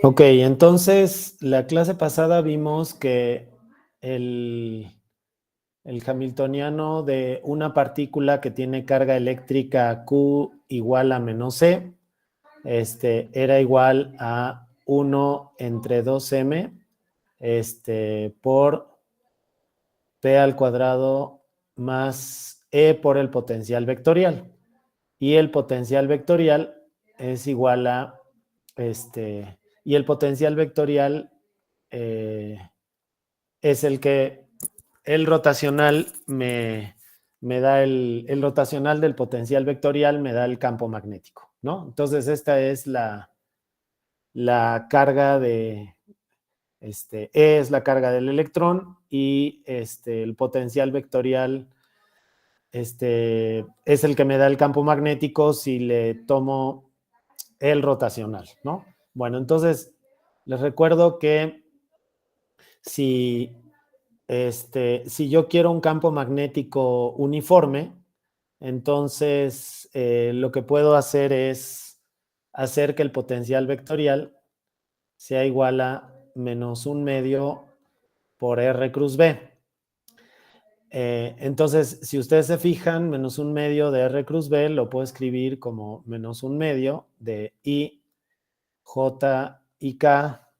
Ok, entonces la clase pasada vimos que el hamiltoniano de una partícula que tiene carga eléctrica Q igual a menos C, era igual a 1 entre 2m por P al cuadrado más E por el potencial vectorial. Y el potencial vectorial es igual a, y el potencial vectorial es el rotacional me da el rotacional del potencial vectorial me da el campo magnético, ¿no? Entonces esta es la carga de, E es la carga del electrón y el potencial vectorial es el que me da el campo magnético si le tomo el rotacional, ¿no? Bueno, entonces les recuerdo que si, si yo quiero un campo magnético uniforme, entonces lo que puedo hacer es hacer que el potencial vectorial sea igual a menos 1/2 por R cruz B. Entonces, si ustedes se fijan, menos 1/2 de R cruz B lo puedo escribir como menos 1/2 de I, J y K.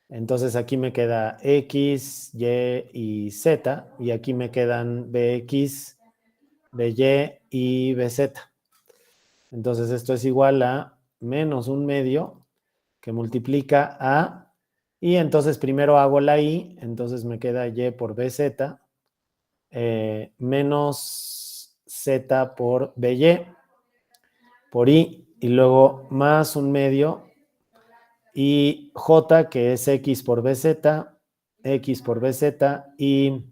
Entonces aquí me queda X, Y y Z, y aquí me quedan BX, BY y BZ. Entonces esto es igual a menos 1/2 que multiplica a, y entonces primero hago la I, entonces me queda Y por BZ, menos Z por BY, por I, y luego más 1/2, y J, que es X por BZ, X por BZ, y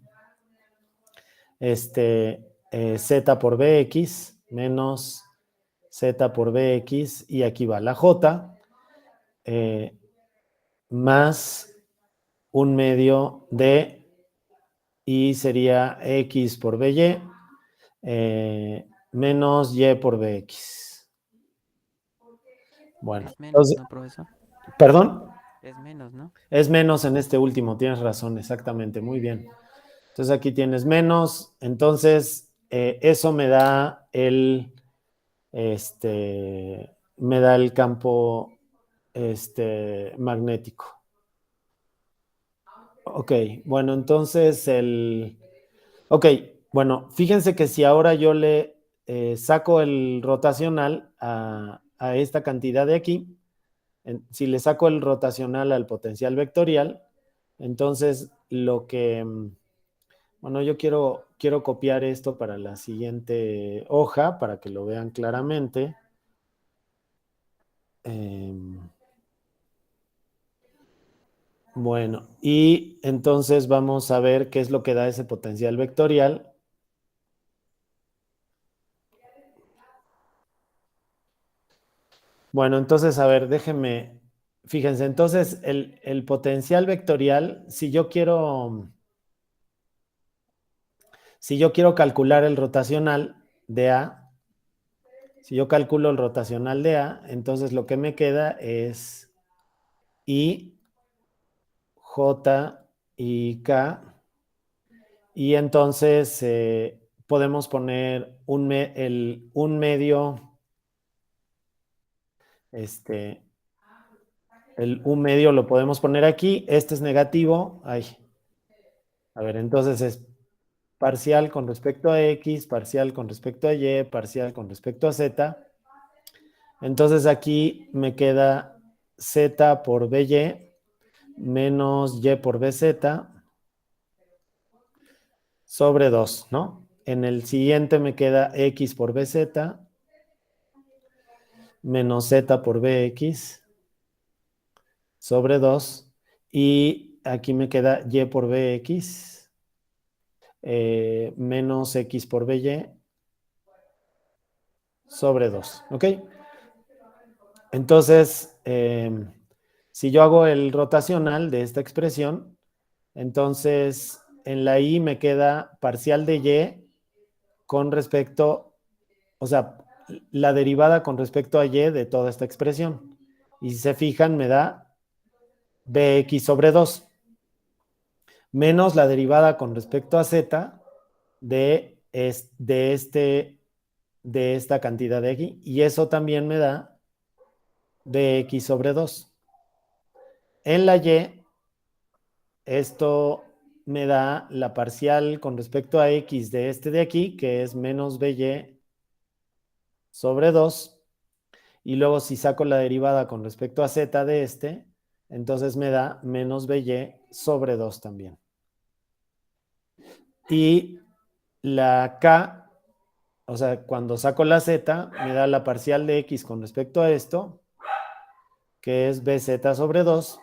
Z por BX, menos Z por BX, y aquí va la J, más 1/2 de, y sería X por BY, menos Y por BX. Bueno, Es menos, entonces, ¿no, profesor? ¿perdón? Es menos, ¿no? Es menos en este último, tienes razón, exactamente, muy bien. Entonces aquí tienes menos, entonces eso me da el campo magnético. Ok, bueno, entonces ok, bueno, fíjense que si ahora yo le saco el rotacional a esta cantidad de aquí, si le saco el rotacional al potencial vectorial, entonces bueno, yo quiero copiar esto para la siguiente hoja, para que lo vean claramente. Bueno, y entonces vamos a ver qué es lo que da ese potencial vectorial. Bueno, entonces, a ver, fíjense, entonces el potencial vectorial, si yo quiero calcular el rotacional de A, si yo calculo el rotacional de A, entonces lo que me queda es I, J y K, y entonces podemos poner un medio, el un medio lo podemos poner aquí, este es negativo, ay, a ver, entonces es parcial con respecto a X, parcial con respecto a Y, parcial con respecto a Z. Entonces aquí me queda Z por BY menos Y por BZ sobre 2, ¿no? En el siguiente me queda X por BZ menos Z por BX sobre 2. Y aquí me queda Y por BX menos X por BY sobre 2, ¿ok? Entonces, si yo hago el rotacional de esta expresión, entonces en la I me queda parcial de Y con respecto, o sea, la derivada con respecto a y de toda esta expresión. Y si se fijan, me da bx sobre 2 menos la derivada con respecto a z de esta cantidad de aquí. Y eso también me da bx sobre 2. En la y, esto me da la parcial con respecto a x de este de aquí, que es menos by sobre 2. Y luego si saco la derivada con respecto a z de este, entonces me da menos by sobre 2 también. Y la k, o sea, cuando saco la z, me da la parcial de x con respecto a esto, que es bz sobre 2,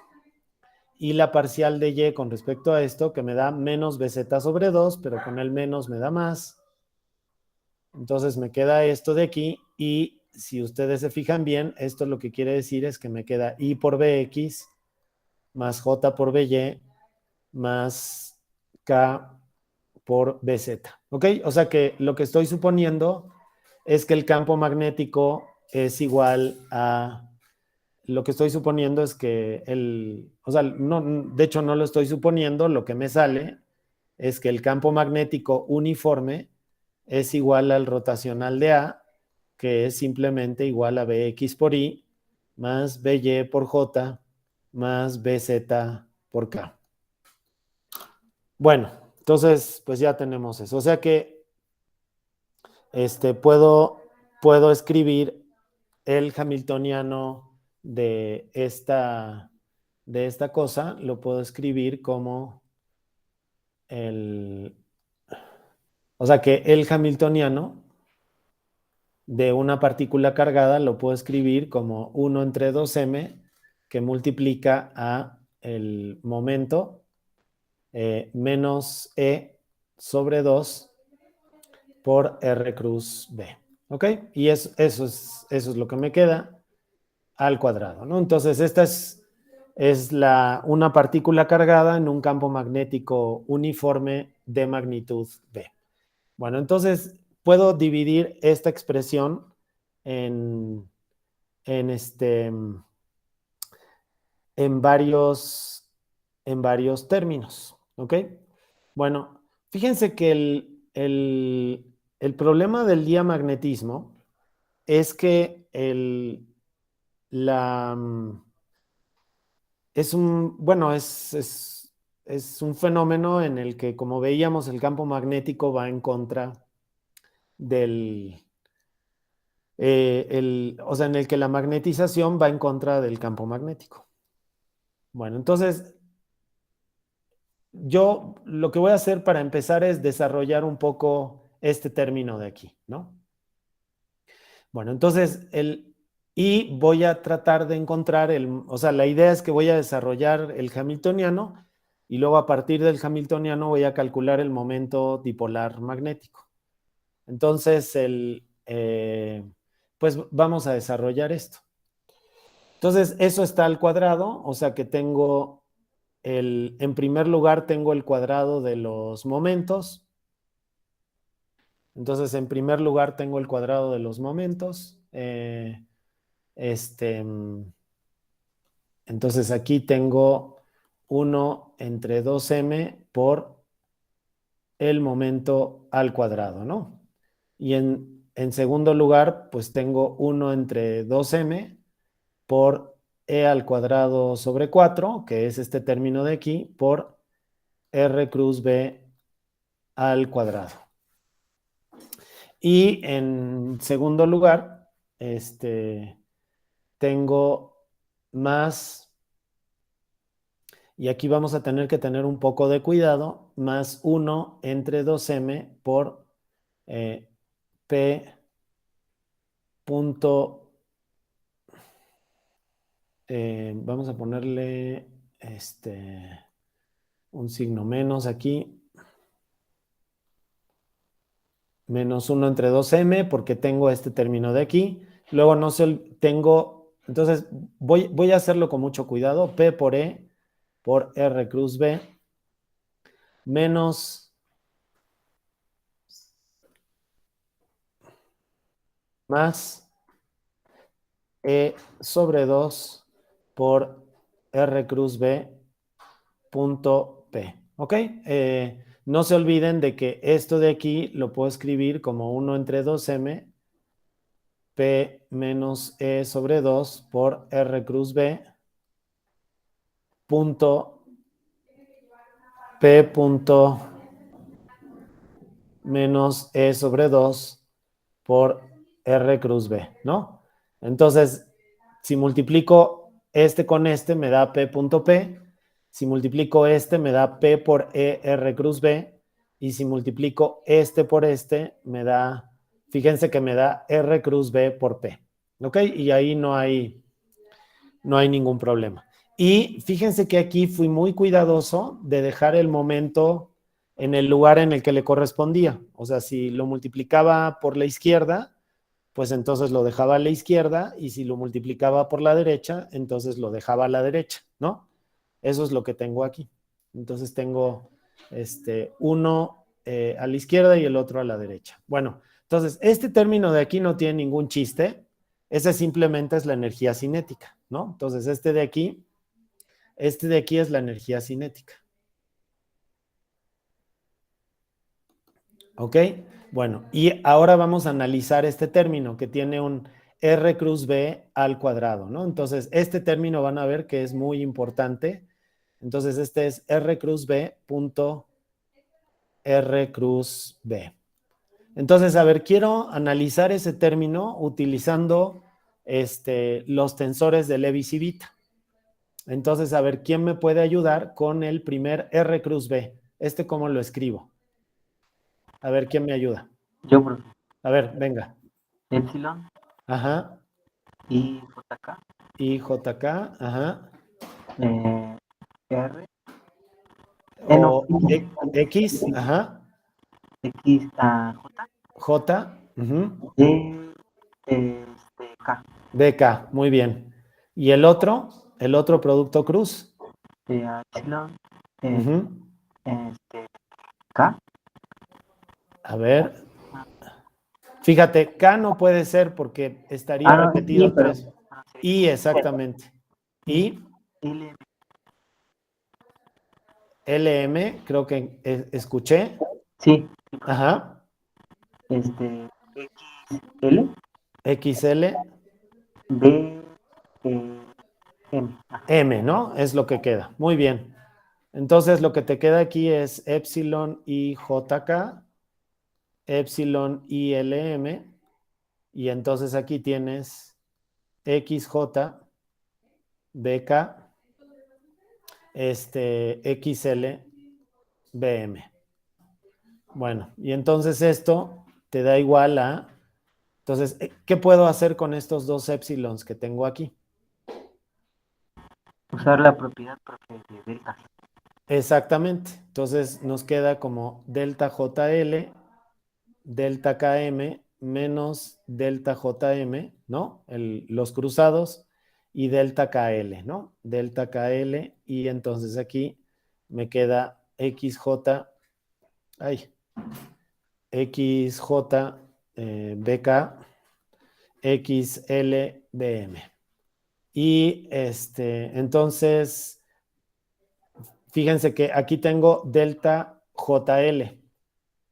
y la parcial de y con respecto a esto, que me da menos bz sobre 2, pero con el menos me da más. Entonces me queda esto de aquí, y si ustedes se fijan bien, esto lo que quiere decir es que me queda y por bx más j por by más k por bz. ¿Ok? O sea que lo que estoy suponiendo es que el campo magnético es igual a... Lo que estoy suponiendo es que o sea, no, de hecho no lo estoy suponiendo, lo que me sale es que el campo magnético uniforme es igual al rotacional de A, que es simplemente igual a Bx por Y más By por J más Bz por K. Bueno, entonces pues ya tenemos eso. O sea que puedo escribir el hamiltoniano de esta cosa, lo puedo escribir como o sea que el hamiltoniano de una partícula cargada lo puedo escribir como 1 entre 2m que multiplica a el momento menos e sobre 2 por r cruz b. ¿Ok? Y eso es lo que me queda al cuadrado, ¿no? Entonces, esta es una partícula cargada en un campo magnético uniforme de magnitud b. Bueno, entonces puedo dividir esta expresión en, en, este, en, varios, en varios términos, ¿ok? Bueno, fíjense que el problema del diamagnetismo es que la, bueno, es un fenómeno en el que, como veíamos, el campo magnético va en contra del, o sea, en el que la magnetización va en contra del campo magnético. Bueno, entonces, yo lo que voy a hacer para empezar es desarrollar un poco este término de aquí, ¿no? Bueno, entonces, y voy a tratar de encontrar o sea, la idea es que voy a desarrollar el hamiltoniano y luego a partir del hamiltoniano voy a calcular el momento dipolar magnético. Entonces, pues vamos a desarrollar esto. Entonces, eso está al cuadrado, o sea que tengo en primer lugar tengo el cuadrado de los momentos. Entonces, en primer lugar tengo el cuadrado de los momentos. Este, entonces aquí tengo 1 entre 2m por el momento al cuadrado, ¿no? Y en segundo lugar, pues tengo 1 entre 2m por e al cuadrado sobre 4, que es este término de aquí, por r cruz b al cuadrado. Y en segundo lugar, tengo más, y aquí vamos a tener que tener un poco de cuidado, más 1 entre 2m por p punto, vamos a ponerle un signo menos aquí, menos 1 entre 2m, porque tengo este término de aquí. Luego no sé, entonces voy a hacerlo con mucho cuidado, p por e por r cruz b, menos más E sobre 2 por R cruz B punto P. ¿Ok? No se olviden de que esto de aquí lo puedo escribir como 1 entre 2M P menos E sobre 2 por R cruz B punto P punto menos E sobre 2 por R cruz B, ¿no? Entonces, si multiplico este con este, me da P punto P. Si multiplico este, me da P por E R cruz B. Y si multiplico este por este, me da, fíjense que me da R cruz B por P. ¿Ok? Y ahí no hay ningún problema. Y fíjense que aquí fui muy cuidadoso de dejar el momento en el lugar en el que le correspondía. O sea, si lo multiplicaba por la izquierda, pues entonces lo dejaba a la izquierda, y si lo multiplicaba por la derecha, entonces lo dejaba a la derecha, ¿no? Eso es lo que tengo aquí. Entonces tengo uno a la izquierda y el otro a la derecha. Bueno, entonces este término de aquí no tiene ningún chiste. Ese simplemente es la energía cinética, ¿no? Entonces este de aquí es la energía cinética. ¿Ok? Bueno, y ahora vamos a analizar este término que tiene un R cruz B al cuadrado, ¿no? Entonces, este término van a ver que es muy importante. Entonces, este es R cruz B punto R cruz B. Entonces, a ver, quiero analizar ese término utilizando los tensores de Levi-Civita. Entonces, a ver, ¿quién me puede ayudar con el primer R cruz B? ¿Cómo lo escribo? A ver, ¿quién me ayuda? Yo, profe. A ver, venga. Epsilon Ajá. y JK. Y JK, ajá. R. No, O X, ajá. X a J. J, ujú. D, K. BK, muy bien. ¿Y el otro producto cruz? Epsilon, Ujú. K. A ver. Fíjate, K no puede ser porque estaría No, repetido pero tres. Y exactamente. Y L. LM, creo que escuché. Sí, Ajá. XL, XL, B, M. M, ¿no? Es lo que queda. Muy bien. Entonces, lo que te queda aquí es epsilon y JK, epsilon y LM, y entonces aquí tienes XJ, BK, XL, BM. Bueno, y entonces esto te da igual a... Entonces, ¿qué puedo hacer con estos dos epsilons que tengo aquí? Usar la propiedad de delta. Exactamente. Entonces nos queda como delta JL, delta KM menos delta JM, ¿no? Los cruzados, y delta KL, ¿no? Delta KL, y entonces aquí me queda XJ, ay, XJ, BK, XL, BM. Y entonces, fíjense que aquí tengo delta JL.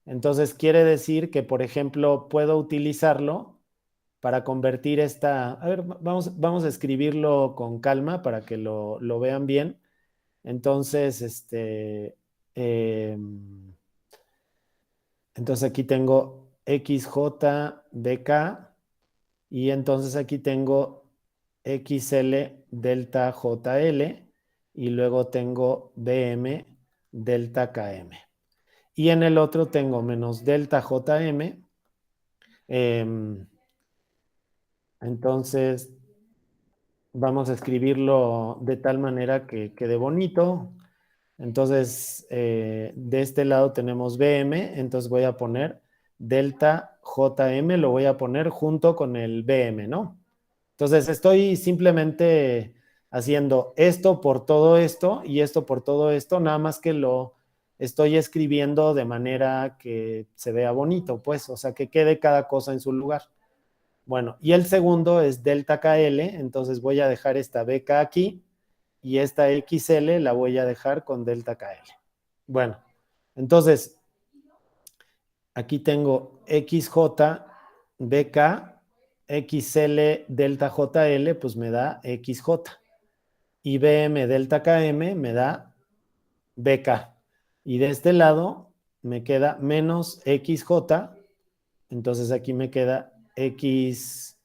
Entonces quiere decir que, por ejemplo, puedo utilizarlo para convertir esta... A ver, vamos a escribirlo con calma para que lo vean bien. Entonces, eh, entonces aquí tengo XJBK, y entonces aquí tengo XL delta JL, y luego tengo BM delta KM. Y en el otro tengo menos delta JM. Entonces, vamos a escribirlo de tal manera que quede bonito. Entonces, de este lado tenemos BM, entonces voy a poner delta JM, lo voy a poner junto con el BM, ¿no? Entonces, estoy simplemente haciendo esto por todo esto y esto por todo esto, nada más que lo estoy escribiendo de manera que se vea bonito, pues, o sea, que quede cada cosa en su lugar. Bueno, y el segundo es delta KL, entonces voy a dejar esta BK aquí y esta XL la voy a dejar con delta KL. Bueno, entonces aquí tengo XJ, BK, XL, delta JL, pues me da XJ. Y BM, delta KM me da BK. Y de este lado me queda menos XJ. Entonces aquí me queda XJ,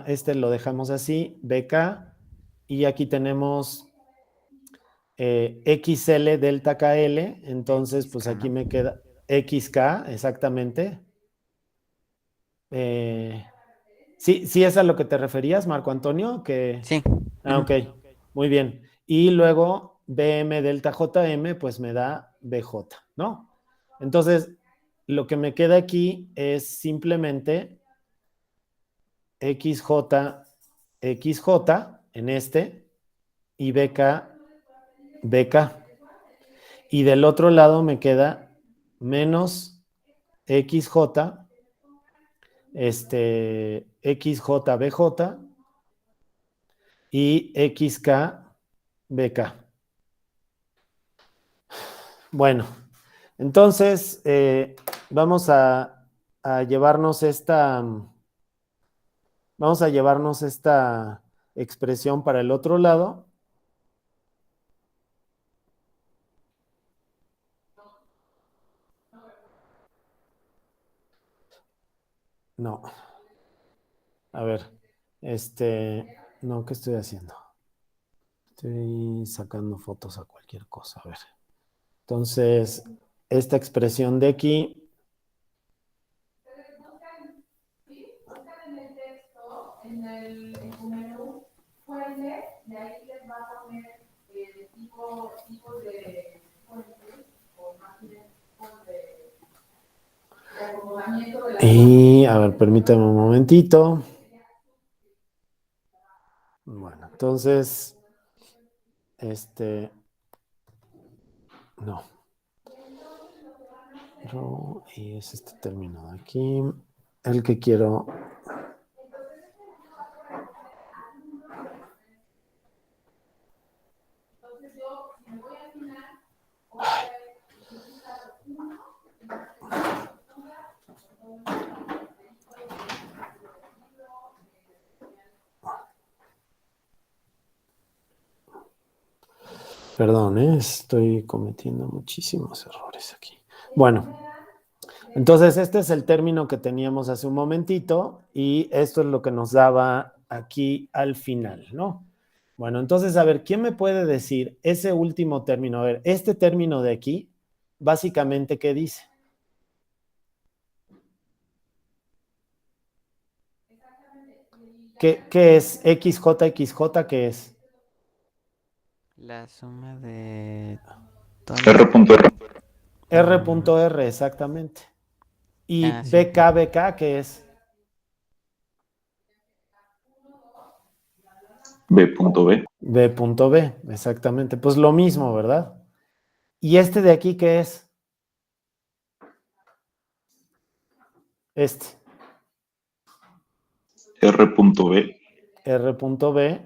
este lo dejamos así, BK. Y aquí tenemos XL delta KL, entonces pues aquí me queda XK, exactamente. Sí, sí es a lo que te referías, Marco Antonio, que... Sí. Ok, muy bien. Y luego BM delta JM, pues me da BJ, ¿no? Entonces, lo que me queda aquí es simplemente XJ, XJ en este y BK, BK. Y del otro lado me queda menos XJ, XJ, BJ y XK, BK. Bueno, entonces vamos a llevarnos esta expresión para el otro lado. No. A ver, no, ¿qué estoy haciendo? Estoy sacando fotos a cualquier cosa, a ver. Entonces, esta expresión de aquí. En su menú fuente, de ahí les va a poner tipos de fuentes o más bien tipos de acomodamiento de la. Y a ver, permítame un momentito. Bueno, entonces, no. Y es este término de aquí, el que quiero. Perdón, estoy cometiendo muchísimos errores aquí. Bueno, entonces este es el término que teníamos hace un momentito y esto es lo que nos daba aquí al final, ¿no? Bueno, entonces, a ver, ¿quién me puede decir ese último término? A ver, este término de aquí, básicamente, ¿qué dice? ¿Qué es XJ, XJ? ¿Qué es? La suma de R.R. R.R, exactamente. ¿Y sí. BK, BK, qué es? B.B. B.B, exactamente. Pues lo mismo, ¿verdad? ¿Y este de aquí qué es? Este. R.B. R.B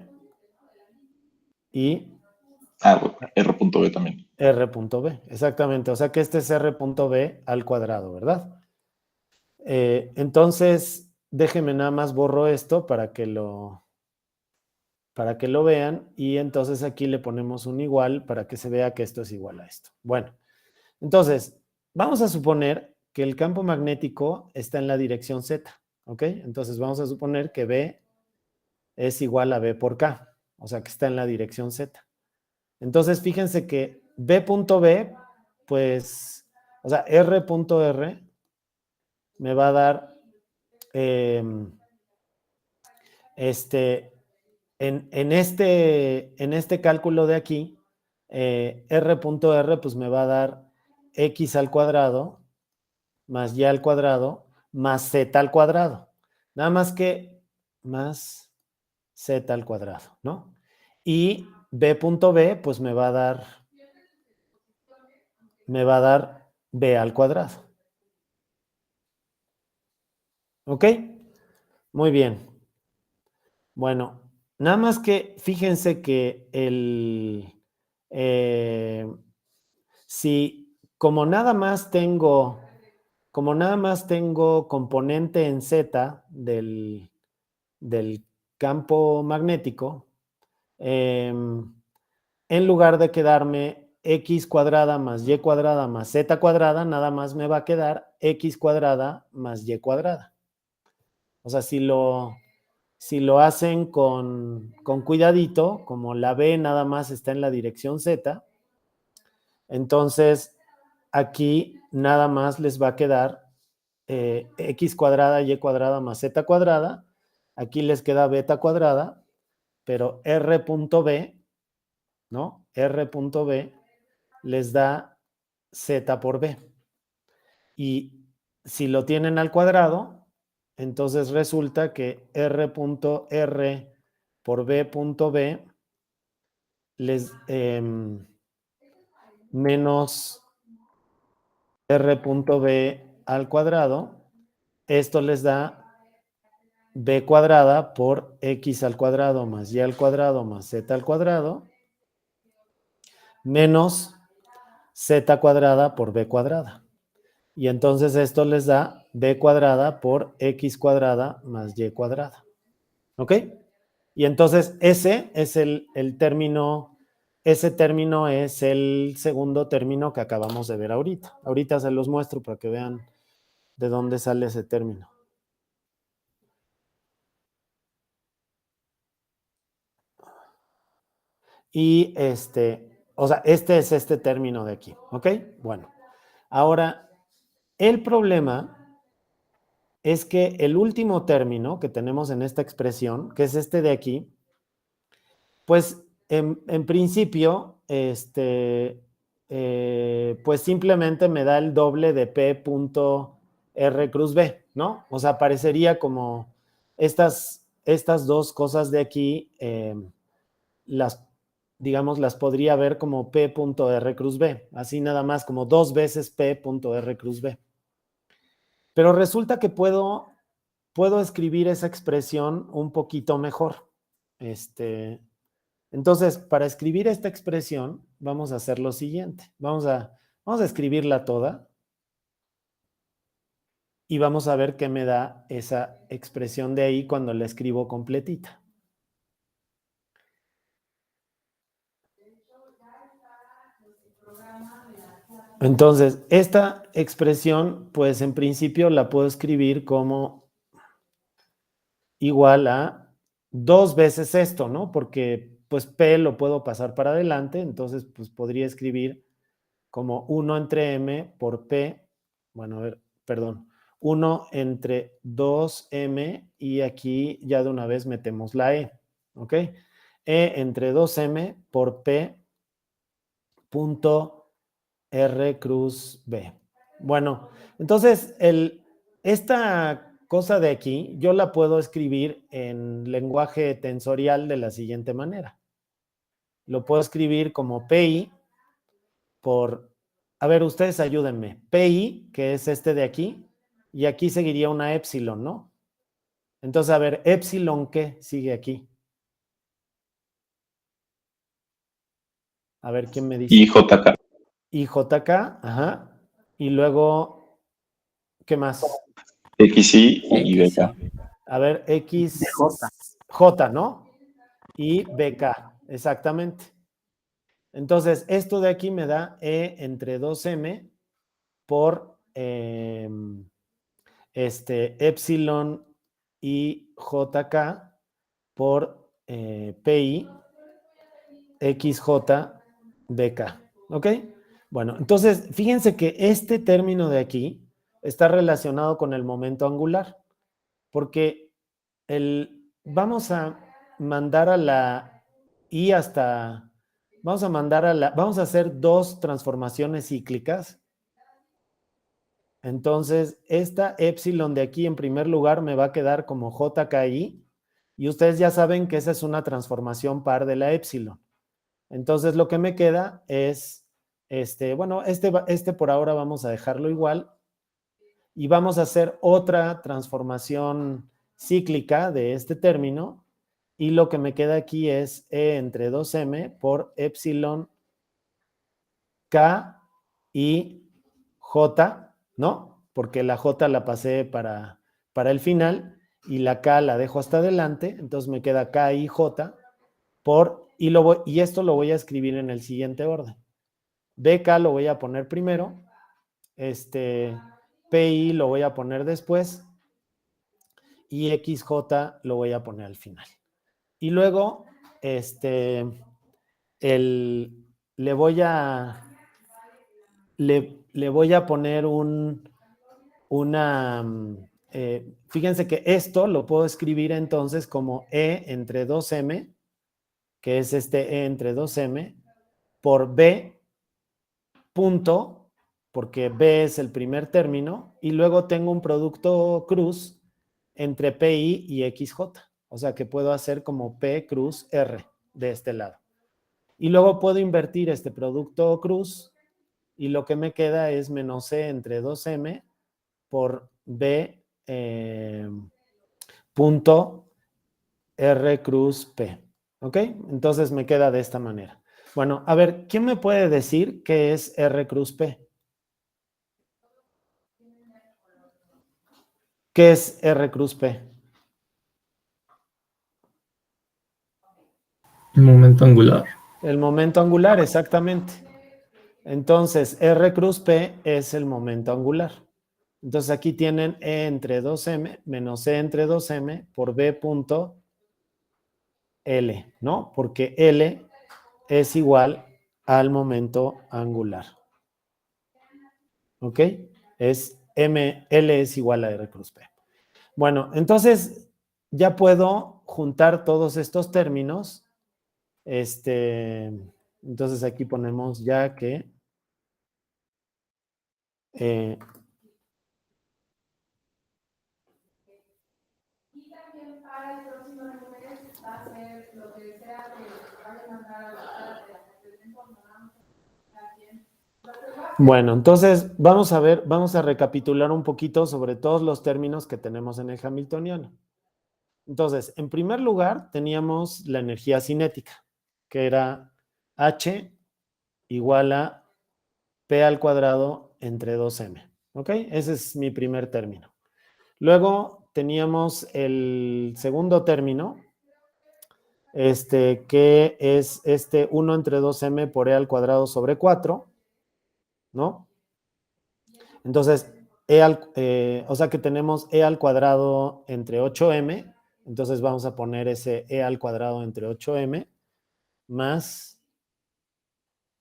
y R.B también. R.B, exactamente. O sea que este es R.B al cuadrado, ¿verdad? Entonces, déjenme nada más borro esto para que lo vean y entonces aquí le ponemos un igual para que se vea que esto es igual a esto. Bueno, entonces, vamos a suponer que el campo magnético está en la dirección Z, ¿ok? Entonces vamos a suponer que B es igual a B por K, o sea que está en la dirección Z. Entonces, fíjense que B.B, pues, o sea, R.R me va a dar en este cálculo de aquí, R.R pues me va a dar X al cuadrado más Y al cuadrado más Z al cuadrado. Nada más que más Z al cuadrado, ¿no? Y B.B pues me va a dar B al cuadrado. ¿Ok? Muy bien. Bueno, nada más que fíjense que si como nada más tengo componente en Z del campo magnético, en lugar de quedarme x cuadrada más y cuadrada más z cuadrada, nada más me va a quedar x cuadrada más y cuadrada. O sea, si lo hacen con cuidadito, como la B nada más está en la dirección Z, entonces aquí nada más les va a quedar x cuadrada y cuadrada más z cuadrada. Aquí les queda beta cuadrada, pero r.b, ¿no? r.b les da z por b. Y si lo tienen al cuadrado, entonces resulta que r.r por b.b les menos r.b al cuadrado, esto les da b cuadrada por x al cuadrado más y al cuadrado más z al cuadrado menos z cuadrada por b cuadrada. Y entonces esto les da b cuadrada por x cuadrada más y cuadrada. ¿Ok? Y entonces ese es el término, ese término es el segundo término que acabamos de ver ahorita. Ahorita se los muestro para que vean de dónde sale ese término. Y o sea, este es este término de aquí, ¿ok? Bueno, ahora, el problema es que el último término que tenemos en esta expresión, que es este de aquí, pues en principio, pues simplemente me da el doble de P punto R cruz B, ¿no? O sea, parecería como estas dos cosas de aquí, digamos, las podría ver como P punto R cruz B, así nada más como 2 veces P punto R cruz B. Pero resulta que puedo escribir esa expresión un poquito mejor. Entonces, para escribir esta expresión, vamos a hacer lo siguiente. Vamos a escribirla toda y vamos a ver qué me da esa expresión de ahí cuando la escribo completita. Entonces, esta expresión, pues en principio la puedo escribir como igual a 2 veces esto, ¿no? Porque pues P lo puedo pasar para adelante, entonces pues podría escribir como 1 entre M por P, bueno, a ver, perdón, 1 entre 2M y aquí ya de una vez metemos la E, ¿ok? E entre 2M por P punto R cruz B. Bueno, entonces esta cosa de aquí yo la puedo escribir en lenguaje tensorial de la siguiente manera. Lo puedo escribir como PI por, a ver, ustedes ayúdenme. PI, que es este de aquí, y aquí seguiría una épsilon, ¿no? Entonces, a ver, épsilon, ¿qué sigue aquí? A ver, ¿quién me dice? IJK. IJK, ajá. Y luego, ¿qué más? XY y X, BK. A ver, X, J. J, ¿no? Y BK, exactamente. Entonces, esto de aquí me da E entre 2M por epsilon y JK por PI XJ BK. ¿Ok? Bueno, entonces, fíjense que este término de aquí está relacionado con el momento angular, porque vamos a mandar a la I hasta, vamos a hacer 2 transformaciones cíclicas. Entonces, esta epsilon de aquí en primer lugar me va a quedar como JKI y ustedes ya saben que esa es una transformación par de la epsilon. Entonces, lo que me queda es, bueno, este por ahora vamos a dejarlo igual y vamos a hacer otra transformación cíclica de este término, y lo que me queda aquí es E entre 2m por epsilon K y J, ¿no? Porque la J la pasé para el final y la K la dejo hasta adelante, entonces me queda K y J y esto lo voy a escribir en el siguiente orden. BK lo voy a poner primero, PI lo voy a poner después y XJ lo voy a poner al final. Y luego, le voy a poner fíjense que esto lo puedo escribir entonces como E entre 2M, que es E entre 2M, por B punto, porque B es el primer término, y luego tengo un producto cruz entre PI y XJ. O sea que puedo hacer como P cruz R de este lado. Y luego puedo invertir este producto cruz y lo que me queda es menos C entre 2M por B punto R cruz P. ¿Ok? Entonces me queda de esta manera. Bueno, a ver, ¿quién me puede decir qué es R cruz P? ¿Qué es R cruz P? El momento angular. El momento angular, exactamente. Entonces, R cruz P es el momento angular. Entonces, aquí tienen E entre 2M menos E entre 2M por B punto L, ¿no? Porque L es igual al momento angular. ¿Ok? L es igual a R cruz P. Bueno, entonces ya puedo juntar todos estos términos. Entonces aquí ponemos ya que bueno, entonces vamos a ver, vamos a recapitular un poquito sobre todos los términos que tenemos en el hamiltoniano. Entonces, en primer lugar, teníamos la energía cinética, que era H igual a P al cuadrado entre 2M. ¿Ok? Ese es mi primer término. Luego teníamos el segundo término, que es 1 entre 2M por E al cuadrado sobre 4, ¿no? Entonces, o sea que tenemos E al cuadrado entre 8M, entonces vamos a poner ese E al cuadrado entre 8M más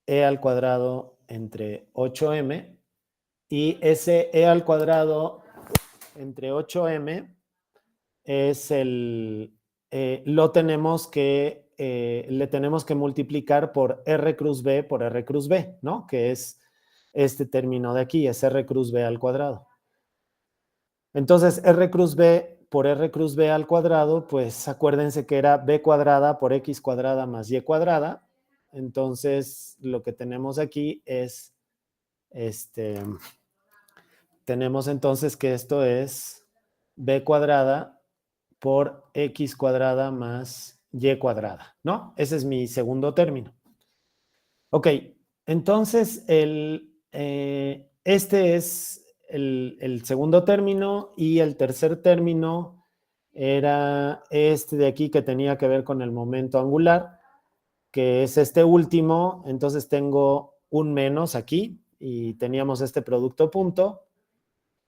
E al cuadrado entre 8M, y ese E al cuadrado entre 8M es le tenemos que multiplicar por R cruz B por R cruz B, ¿no? Que es este término de aquí, es R cruz B al cuadrado. Entonces, R cruz B por R cruz B al cuadrado, pues acuérdense que era B cuadrada por X cuadrada más Y cuadrada. Entonces, lo que tenemos aquí es, tenemos entonces que esto es B cuadrada por X cuadrada más Y cuadrada, ¿no? Ese es mi segundo término. Ok, entonces este es el segundo término, y el tercer término era este de aquí que tenía que ver con el momento angular, que es este último. Entonces tengo un menos aquí y teníamos este producto punto,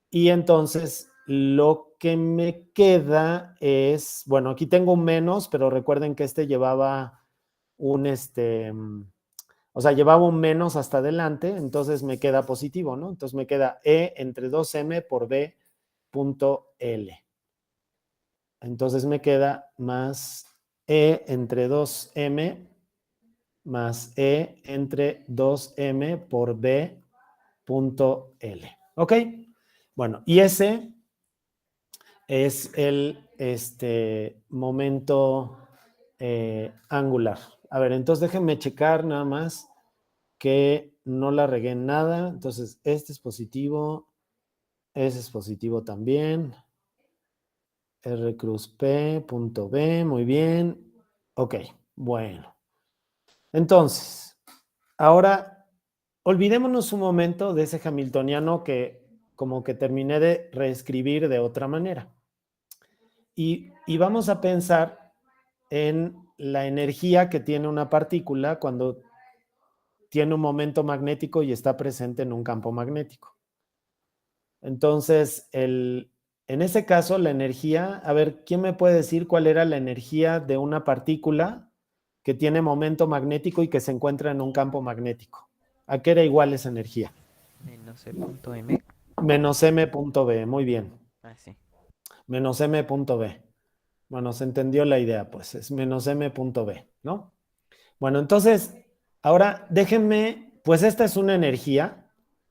y entonces lo que me queda es, bueno, aquí tengo un menos, pero recuerden que llevaba llevaba un menos hasta adelante, entonces me queda positivo, ¿no? Entonces me queda E entre 2M por B punto L. Entonces me queda más E entre 2M más E entre 2M por B punto L. ¿Ok? Bueno, y ese es el momento angular. A ver, entonces déjenme checar nada más que no la regué en nada. Entonces, este es positivo, ese es positivo también. R cruz P, punto B, muy bien. Ok, bueno. Entonces, ahora olvidémonos un momento de ese hamiltoniano que como que terminé de reescribir de otra manera. Y vamos a pensar en la energía que tiene una partícula cuando tiene un momento magnético y está presente en un campo magnético. Entonces, en ese caso, la energía, a ver, ¿quién me puede decir cuál era la energía de una partícula que tiene momento magnético y que se encuentra en un campo magnético? ¿A qué era igual esa energía? Menos E punto M. Menos m punto b, muy bien. Ah, sí. Menos m punto b. Bueno, se entendió la idea, pues es menos m punto b, ¿no? Bueno, entonces, ahora déjenme, pues esta es una energía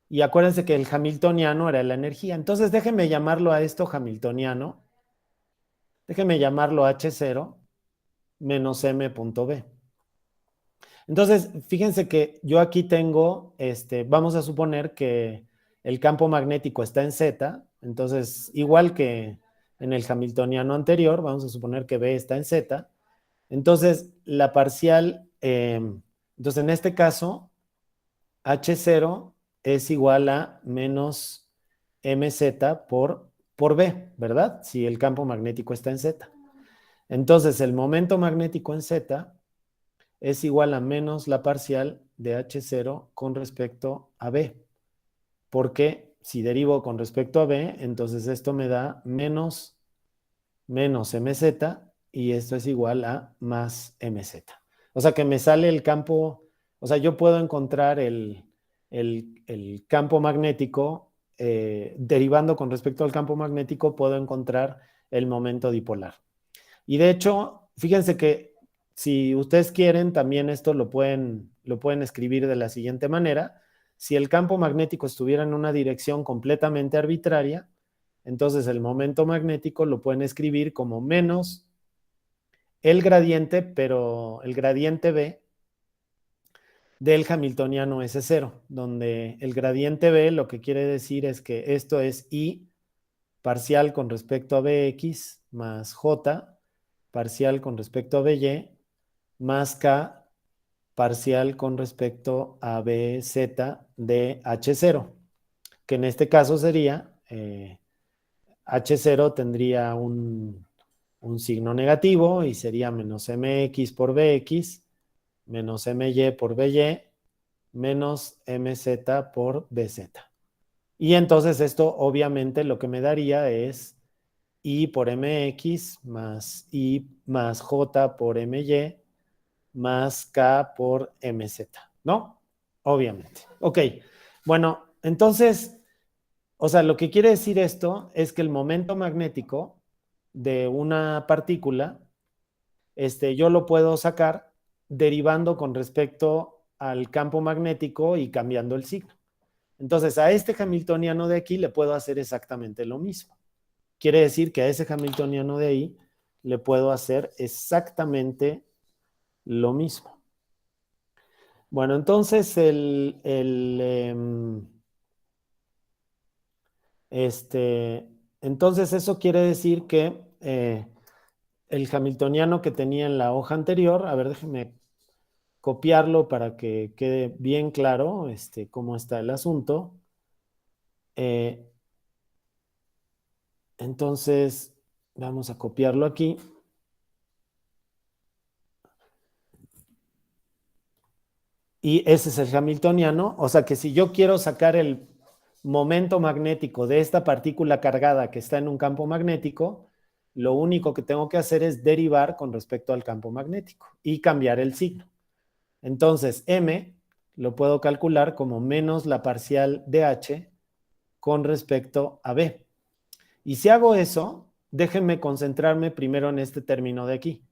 y acuérdense que el hamiltoniano era la energía. Entonces déjenme llamarlo a esto hamiltoniano. Déjenme llamarlo H0 menos m punto b. Entonces, fíjense que yo aquí tengo, vamos a suponer que el campo magnético está en Z, entonces igual que en el hamiltoniano anterior, vamos a suponer que B está en Z. Entonces, la parcial, entonces en este caso, H0 es igual a menos mz por B, ¿verdad? Si el campo magnético está en Z. Entonces, el momento magnético en Z es igual a menos la parcial de H0 con respecto a B. Porque si derivo con respecto a B, entonces esto me da menos mz y esto es igual a más mz. O sea que me sale el campo, o sea, yo puedo encontrar el campo magnético, derivando con respecto al campo magnético, puedo encontrar el momento dipolar. Y de hecho, fíjense que si ustedes quieren, también esto lo pueden escribir de la siguiente manera. Si el campo magnético estuviera en una dirección completamente arbitraria, entonces el momento magnético lo pueden escribir como menos el gradiente, pero el gradiente B del hamiltoniano S0, donde el gradiente B lo que quiere decir es que esto es I parcial con respecto a Bx más J parcial con respecto a By más K parcial con respecto a Bz de H0, que en este caso sería H0 tendría un signo negativo y sería menos mx por bx menos my por by menos mz por bz. Y entonces esto obviamente lo que me daría es I por mx más I más j por my más k por mz, ¿no? Obviamente. Ok, bueno, entonces, o sea, lo que quiere decir esto es que el momento magnético de una partícula, yo lo puedo sacar derivando con respecto al campo magnético y cambiando el signo. Entonces, a este hamiltoniano de aquí le puedo hacer exactamente lo mismo. Quiere decir que a ese hamiltoniano de ahí le puedo hacer exactamente lo mismo. Bueno, entonces entonces eso quiere decir que el hamiltoniano que tenía en la hoja anterior, a ver, déjenme copiarlo para que quede bien claro cómo está el asunto. Entonces, vamos a copiarlo aquí. Y ese es el hamiltoniano, o sea que si yo quiero sacar el momento magnético de esta partícula cargada que está en un campo magnético, lo único que tengo que hacer es derivar con respecto al campo magnético y cambiar el signo. Entonces, m lo puedo calcular como menos la parcial de h con respecto a b. Y si hago eso, déjenme concentrarme primero en este término de aquí.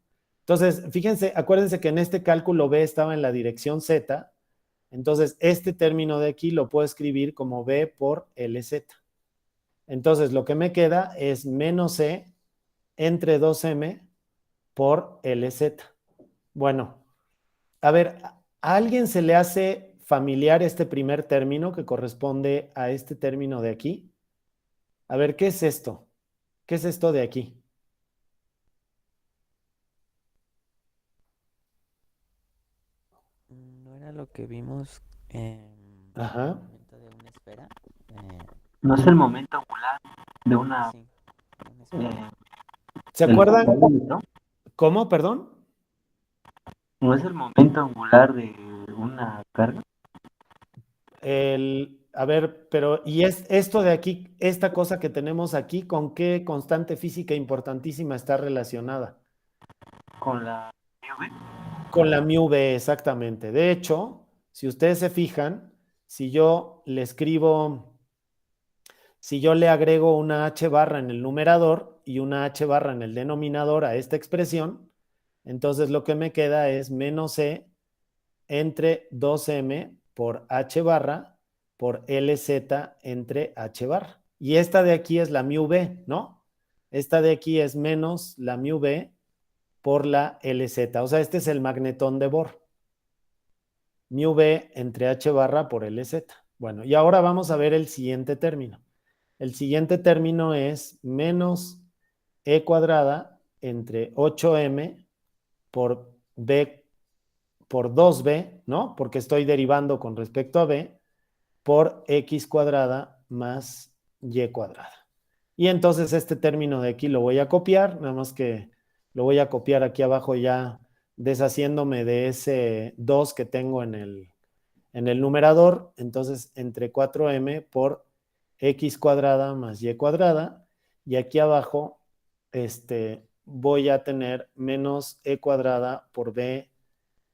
Entonces, fíjense, acuérdense que en este cálculo b estaba en la dirección z, entonces este término de aquí lo puedo escribir como b por lz. Entonces, lo que me queda es menos e entre 2m por lz. Bueno, a ver, ¿a alguien se le hace familiar este primer término que corresponde a este término de aquí? A ver, ¿qué es esto? ¿Qué es esto de aquí? ¿No era lo que vimos en Ajá. el momento de una esfera? Eh, No es el momento angular de una... sí, una esfera. eh, ¿Se del acuerdan? electrón. ¿Cómo? Perdón. No es el momento angular de una carga. A ver, pero ¿y es esto de aquí, esta cosa que tenemos aquí, con qué constante física importantísima está relacionada? Con la UV. Con la mu b, exactamente. De hecho, si ustedes se fijan, si yo le escribo, si yo le agrego una h barra en el numerador y una h barra en el denominador a esta expresión, entonces lo que me queda es menos e entre 2m por h barra por lz entre h barra. Y esta de aquí es la mu b, ¿no? Esta de aquí es menos la mu b por la lz. O sea, este es el magnetón de Bohr. Mu b entre h barra por lz. Bueno, y ahora vamos a ver el siguiente término. El siguiente término es menos e cuadrada entre 8m por b por 2b, ¿no? Porque estoy derivando con respecto a b, por x cuadrada más y cuadrada. Y entonces este término de aquí lo voy a copiar, nada más que lo voy a copiar aquí abajo ya deshaciéndome de ese 2 que tengo en el numerador. Entonces entre 4m por x cuadrada más y cuadrada. Y aquí abajo voy a tener menos e cuadrada por b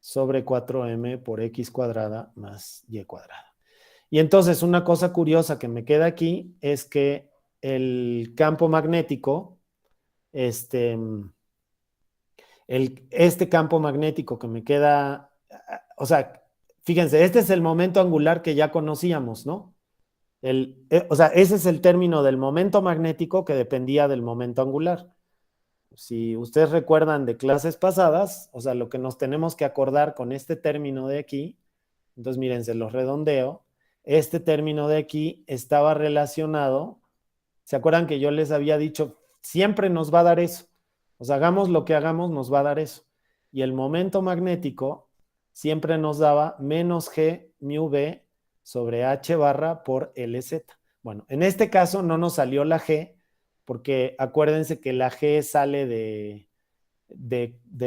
sobre 4m por x cuadrada más y cuadrada. Y entonces una cosa curiosa que me queda aquí es que el campo magnético, este campo magnético que me queda, o sea, fíjense, este es el momento angular que ya conocíamos, ¿no? O sea, ese es el término del momento magnético que dependía del momento angular. Si ustedes recuerdan de clases pasadas, o sea, lo que nos tenemos que acordar con este término de aquí, entonces miren, se los redondeo, este término de aquí estaba relacionado, ¿se acuerdan que yo les había dicho, siempre nos va a dar eso? O sea, hagamos lo que hagamos, nos va a dar eso. Y el momento magnético siempre nos daba menos g mu b sobre h barra por lz. Bueno, en este caso no nos salió la g, porque acuérdense que la g sale de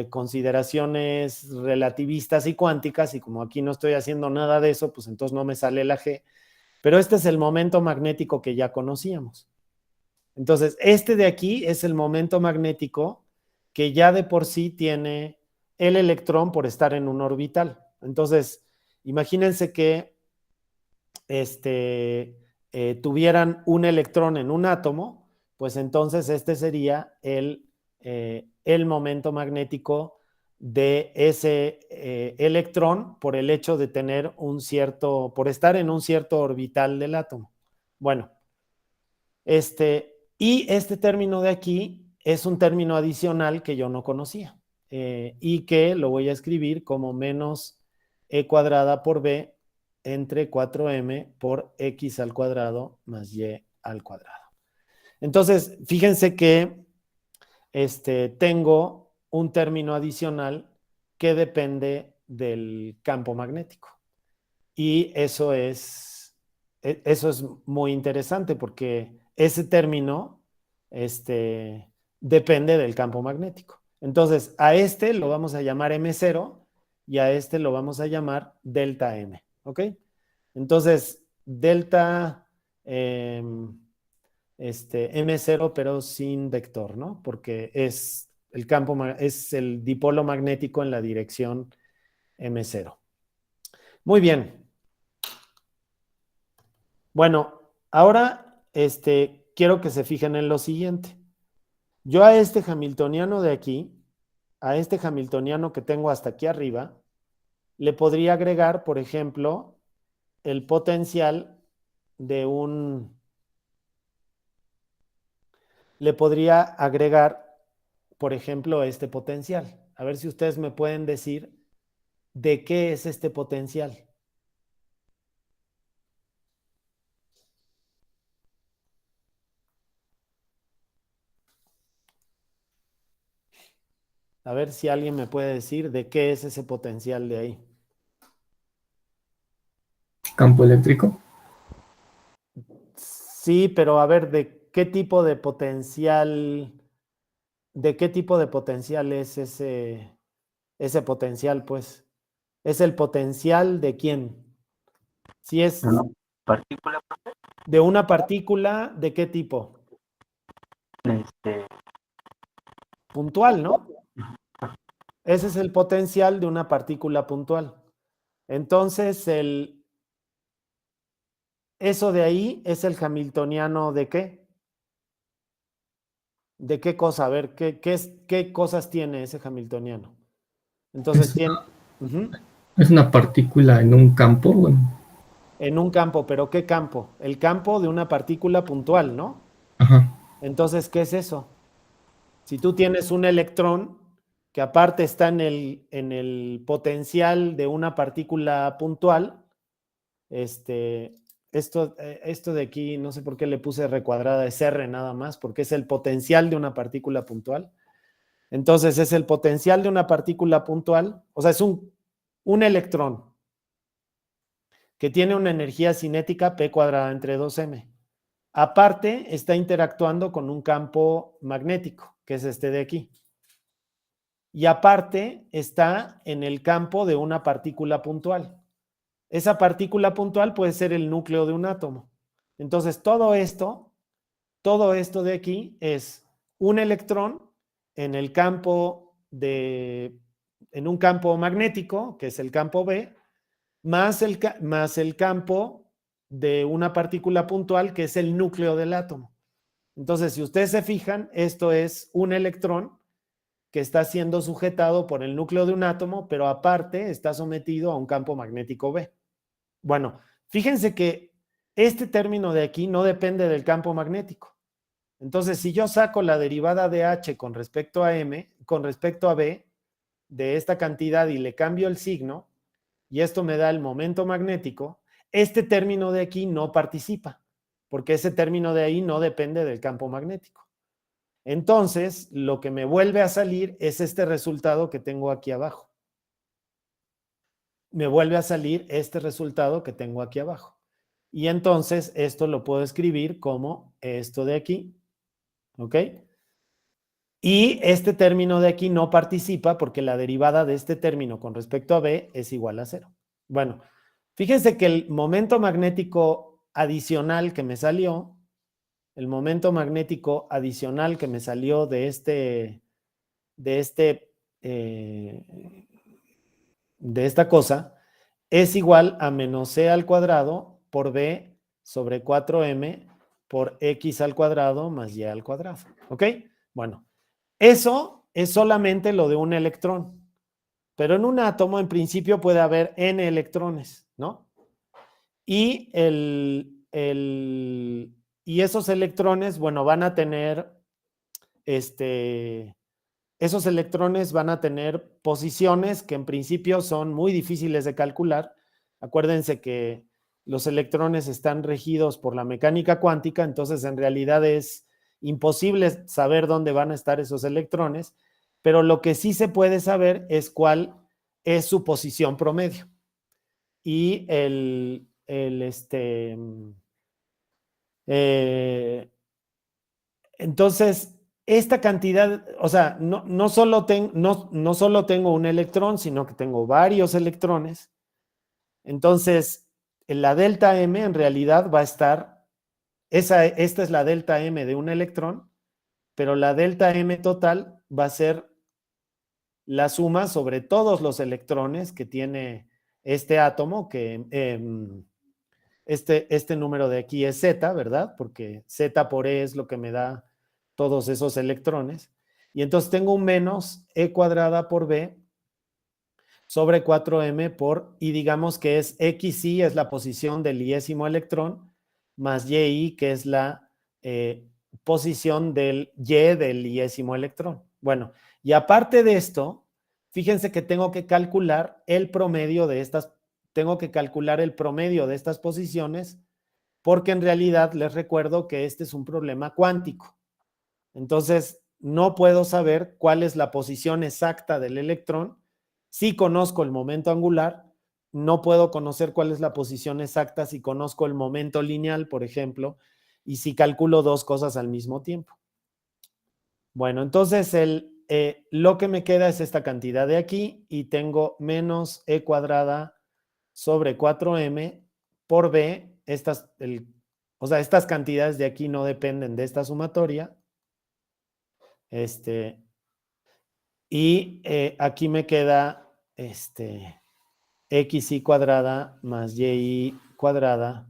consideraciones relativistas y cuánticas, y como aquí no estoy haciendo nada de eso, pues entonces no me sale la g. Pero este es el momento magnético que ya conocíamos. Entonces, este de aquí es el momento magnético que ya de por sí tiene el electrón por estar en un orbital. Entonces, imagínense que tuvieran un electrón en un átomo, pues entonces este sería el momento magnético de ese electrón por el hecho de tener por estar en un cierto orbital del átomo. Bueno, y este término de aquí es un término adicional que yo no conocía y que lo voy a escribir como menos e cuadrada por b entre 4m por x al cuadrado más y al cuadrado. Entonces, fíjense que tengo un término adicional que depende del campo magnético. Y eso es muy interesante porque ese término depende del campo magnético. Entonces, a este lo vamos a llamar M0 y a este lo vamos a llamar delta M. ¿Ok? Entonces, delta M0, pero sin vector, ¿no? Porque es es el dipolo magnético en la dirección M0. Muy bien. Bueno, ahora quiero que se fijen en lo siguiente. Yo a este hamiltoniano de aquí, a este hamiltoniano que tengo hasta aquí arriba, le podría agregar, por ejemplo, el potencial de le podría agregar, por ejemplo, este potencial. A ver si ustedes me pueden decir de qué es este potencial. A ver si alguien me puede decir de qué es ese potencial de ahí. Campo eléctrico. Sí, pero a ver, ¿de qué tipo de potencial es ese potencial, pues? ¿Es el potencial de quién? Si es Una partícula, de una partícula, ¿de qué tipo? este, Puntual, ¿no? Ese es el potencial de una partícula puntual. Entonces, eso de ahí es el hamiltoniano ¿de qué? ¿De qué cosa? A ver, ¿qué cosas tiene ese hamiltoniano? Entonces, tiene... Es una partícula en un campo, bueno. En un campo, pero ¿qué campo? El campo de una partícula puntual, ¿no? Ajá. Entonces, ¿qué es eso? Si tú tienes un electrón que aparte está en el potencial de una partícula puntual, esto de aquí, no sé por qué le puse recuadrada, es R nada más, porque es el potencial de una partícula puntual. Entonces, es el potencial de una partícula puntual, o sea, es un electrón que tiene una energía cinética P cuadrada entre 2m. Aparte, está interactuando con un campo magnético, que es este de aquí. Y aparte, está en el campo de una partícula puntual. Esa partícula puntual puede ser el núcleo de un átomo. Entonces, todo esto de aquí es un electrón en el campo en un campo magnético, que es el campo B, más el campo de una partícula puntual, que es el núcleo del átomo. Entonces, si ustedes se fijan, esto es un electrón que está siendo sujetado por el núcleo de un átomo, pero aparte está sometido a un campo magnético B. Bueno, fíjense que este término de aquí no depende del campo magnético. Entonces, si yo saco la derivada de H con respecto a M, con respecto a B, de esta cantidad y le cambio el signo, y esto me da el momento magnético, este término de aquí no participa, porque ese término de ahí no depende del campo magnético. Entonces, lo que me vuelve a salir es este resultado que tengo aquí abajo. Me vuelve a salir este resultado que tengo aquí abajo. Y entonces, esto lo puedo escribir como esto de aquí, ¿ok? Y este término de aquí no participa porque la derivada de este término con respecto a B es igual a 0. Bueno, fíjense que el momento magnético adicional que me salió, el momento magnético adicional que me salió de esta cosa, es igual a menos C al cuadrado por B sobre 4M por X al cuadrado más Y al cuadrado. ¿Ok? Bueno, eso es solamente lo de un electrón. Pero en un átomo, en principio, puede haber N electrones, ¿no? Y, y esos electrones, bueno, van a tener, esos electrones van a tener posiciones que en principio son muy difíciles de calcular. Acuérdense que los electrones están regidos por la mecánica cuántica, entonces en realidad es imposible saber dónde van a estar esos electrones, pero lo que sí se puede saber es cuál es su posición promedio. Y entonces, esta cantidad, o sea, no solo tengo un electrón, sino que tengo varios electrones. Entonces, la delta M en realidad va a estar, esta es la delta M de un electrón, pero la delta M total va a ser la suma sobre todos los electrones que tiene este átomo, que este número de aquí es Z, ¿verdad? Porque Z por E es lo que me da todos esos electrones. Y entonces tengo un menos E cuadrada por B sobre 4M por, y digamos que es XY, es la posición del iésimo electrón, más YI, que es la posición del Y del iésimo electrón. Bueno, y aparte de esto, fíjense que tengo que calcular el promedio de estas posiciones, porque en realidad les recuerdo que este es un problema cuántico. Entonces, no puedo saber cuál es la posición exacta del electrón. Si conozco el momento angular, no puedo conocer cuál es la posición exacta si conozco el momento lineal, por ejemplo, y si calculo dos cosas al mismo tiempo. Bueno, entonces lo que me queda es esta cantidad de aquí y tengo menos e cuadrada sobre 4m por b. O sea, estas cantidades de aquí no dependen de esta sumatoria. Y aquí me queda xy cuadrada más y cuadrada,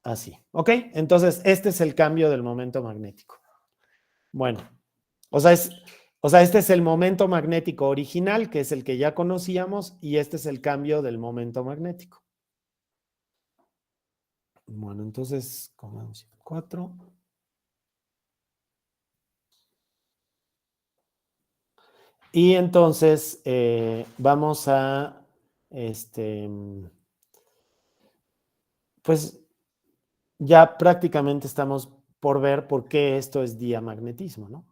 así. ¿Ok? Entonces, este es el cambio del momento magnético. Bueno, o sea, este es el momento magnético original, que es el que ya conocíamos, y este es el cambio del momento magnético. Bueno, entonces, como 4. Y entonces vamos a, pues ya prácticamente estamos por ver por qué esto es diamagnetismo, ¿no?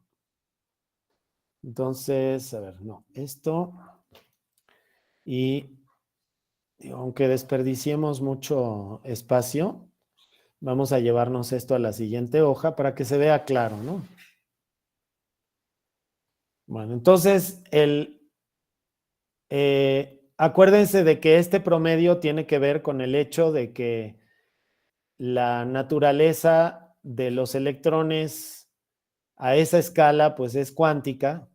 Entonces, a ver, no, esto, y digo, aunque desperdiciemos mucho espacio, vamos a llevarnos esto a la siguiente hoja para que se vea claro, ¿no? Bueno, entonces, acuérdense de que este promedio tiene que ver con el hecho de que la naturaleza de los electrones a esa escala pues es cuántica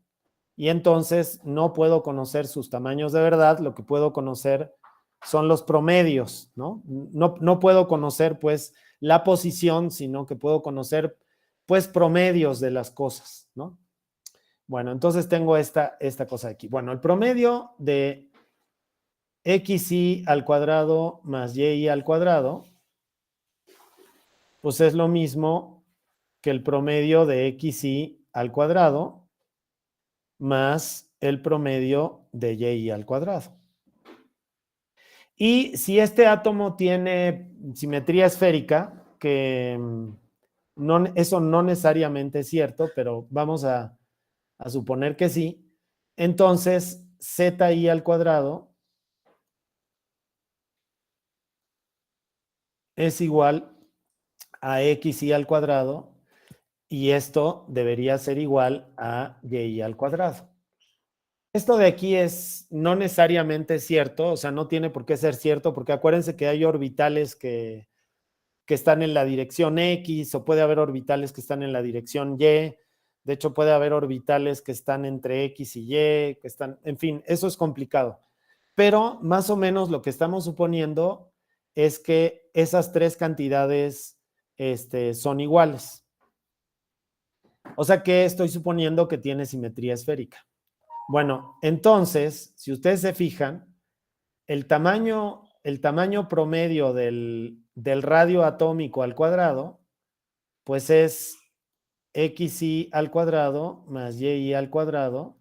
y entonces no puedo conocer sus tamaños de verdad, lo que puedo conocer son los promedios, ¿no? No puedo conocer pues la posición, sino que puedo conocer pues promedios de las cosas, ¿no? Bueno, entonces tengo esta cosa aquí. Bueno, el promedio de xy al cuadrado más y al cuadrado pues es lo mismo que el promedio de xy al cuadrado más el promedio de y al cuadrado. Y si este átomo tiene simetría esférica, que eso no necesariamente es cierto, pero vamos a suponer que sí, entonces zi al cuadrado es igual a xy al cuadrado y esto debería ser igual a y al cuadrado. Esto de aquí es no necesariamente cierto, o sea, no tiene por qué ser cierto, porque acuérdense que hay orbitales que están en la dirección X, o puede haber orbitales que están en la dirección Y, de hecho puede haber orbitales que están entre X y Y, que están, en fin, eso es complicado. Pero más o menos lo que estamos suponiendo es que esas tres cantidades son iguales. O sea que estoy suponiendo que tiene simetría esférica. Bueno, entonces, si ustedes se fijan, el tamaño promedio del radio atómico al cuadrado, pues es xy al cuadrado más y al cuadrado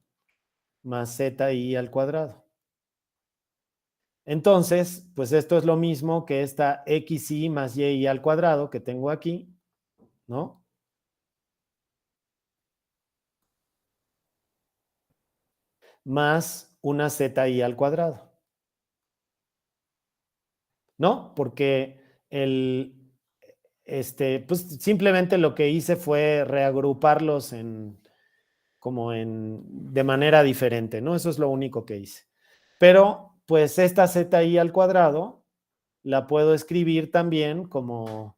más zi al cuadrado. Entonces, pues esto es lo mismo que esta xy más y al cuadrado que tengo aquí, ¿no? Más una zi al cuadrado. ¿No? Porque pues simplemente lo que hice fue reagruparlos de manera diferente, ¿no? Eso es lo único que hice. Pero, pues esta zi al cuadrado la puedo escribir también como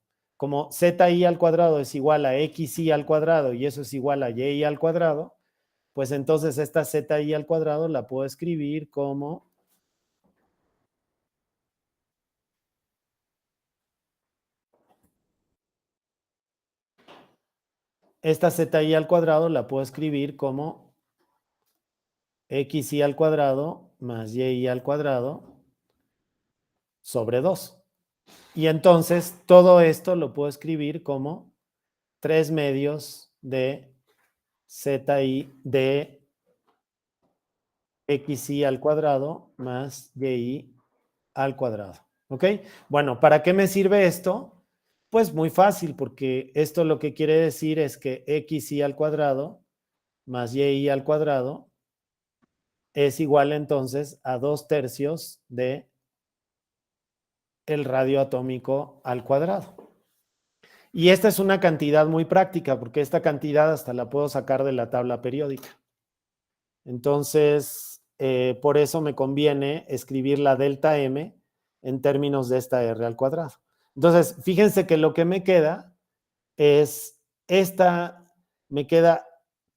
zi al cuadrado es igual a xy al cuadrado y eso es igual a y al cuadrado, pues entonces esta zi al cuadrado la puedo escribir como esta zi al cuadrado la puedo escribir como xy al cuadrado más y al cuadrado sobre 2. Y entonces todo esto lo puedo escribir como 3 medios de zi de xy al cuadrado más y al cuadrado. ¿Ok? Bueno, ¿para qué me sirve esto? Pues muy fácil, porque esto lo que quiere decir es que xy al cuadrado más YI al cuadrado es igual entonces a 2/3 de el radio atómico al cuadrado. Y esta es una cantidad muy práctica, porque esta cantidad hasta la puedo sacar de la tabla periódica. Entonces, por eso me conviene escribir la delta M en términos de esta R al cuadrado. Entonces, fíjense que lo que me queda es me queda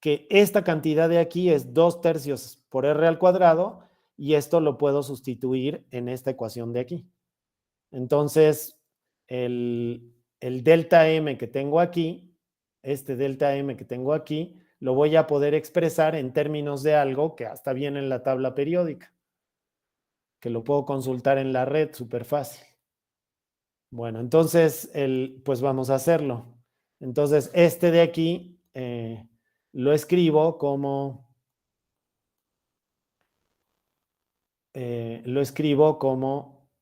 que esta cantidad de aquí es 2/3 por R al cuadrado, y esto lo puedo sustituir en esta ecuación de aquí. Entonces, el delta M que tengo aquí, este delta M que tengo aquí, lo voy a poder expresar en términos de algo que hasta viene en la tabla periódica, que lo puedo consultar en la red, súper fácil. Bueno, entonces, pues vamos a hacerlo. Entonces, este de aquí lo escribo como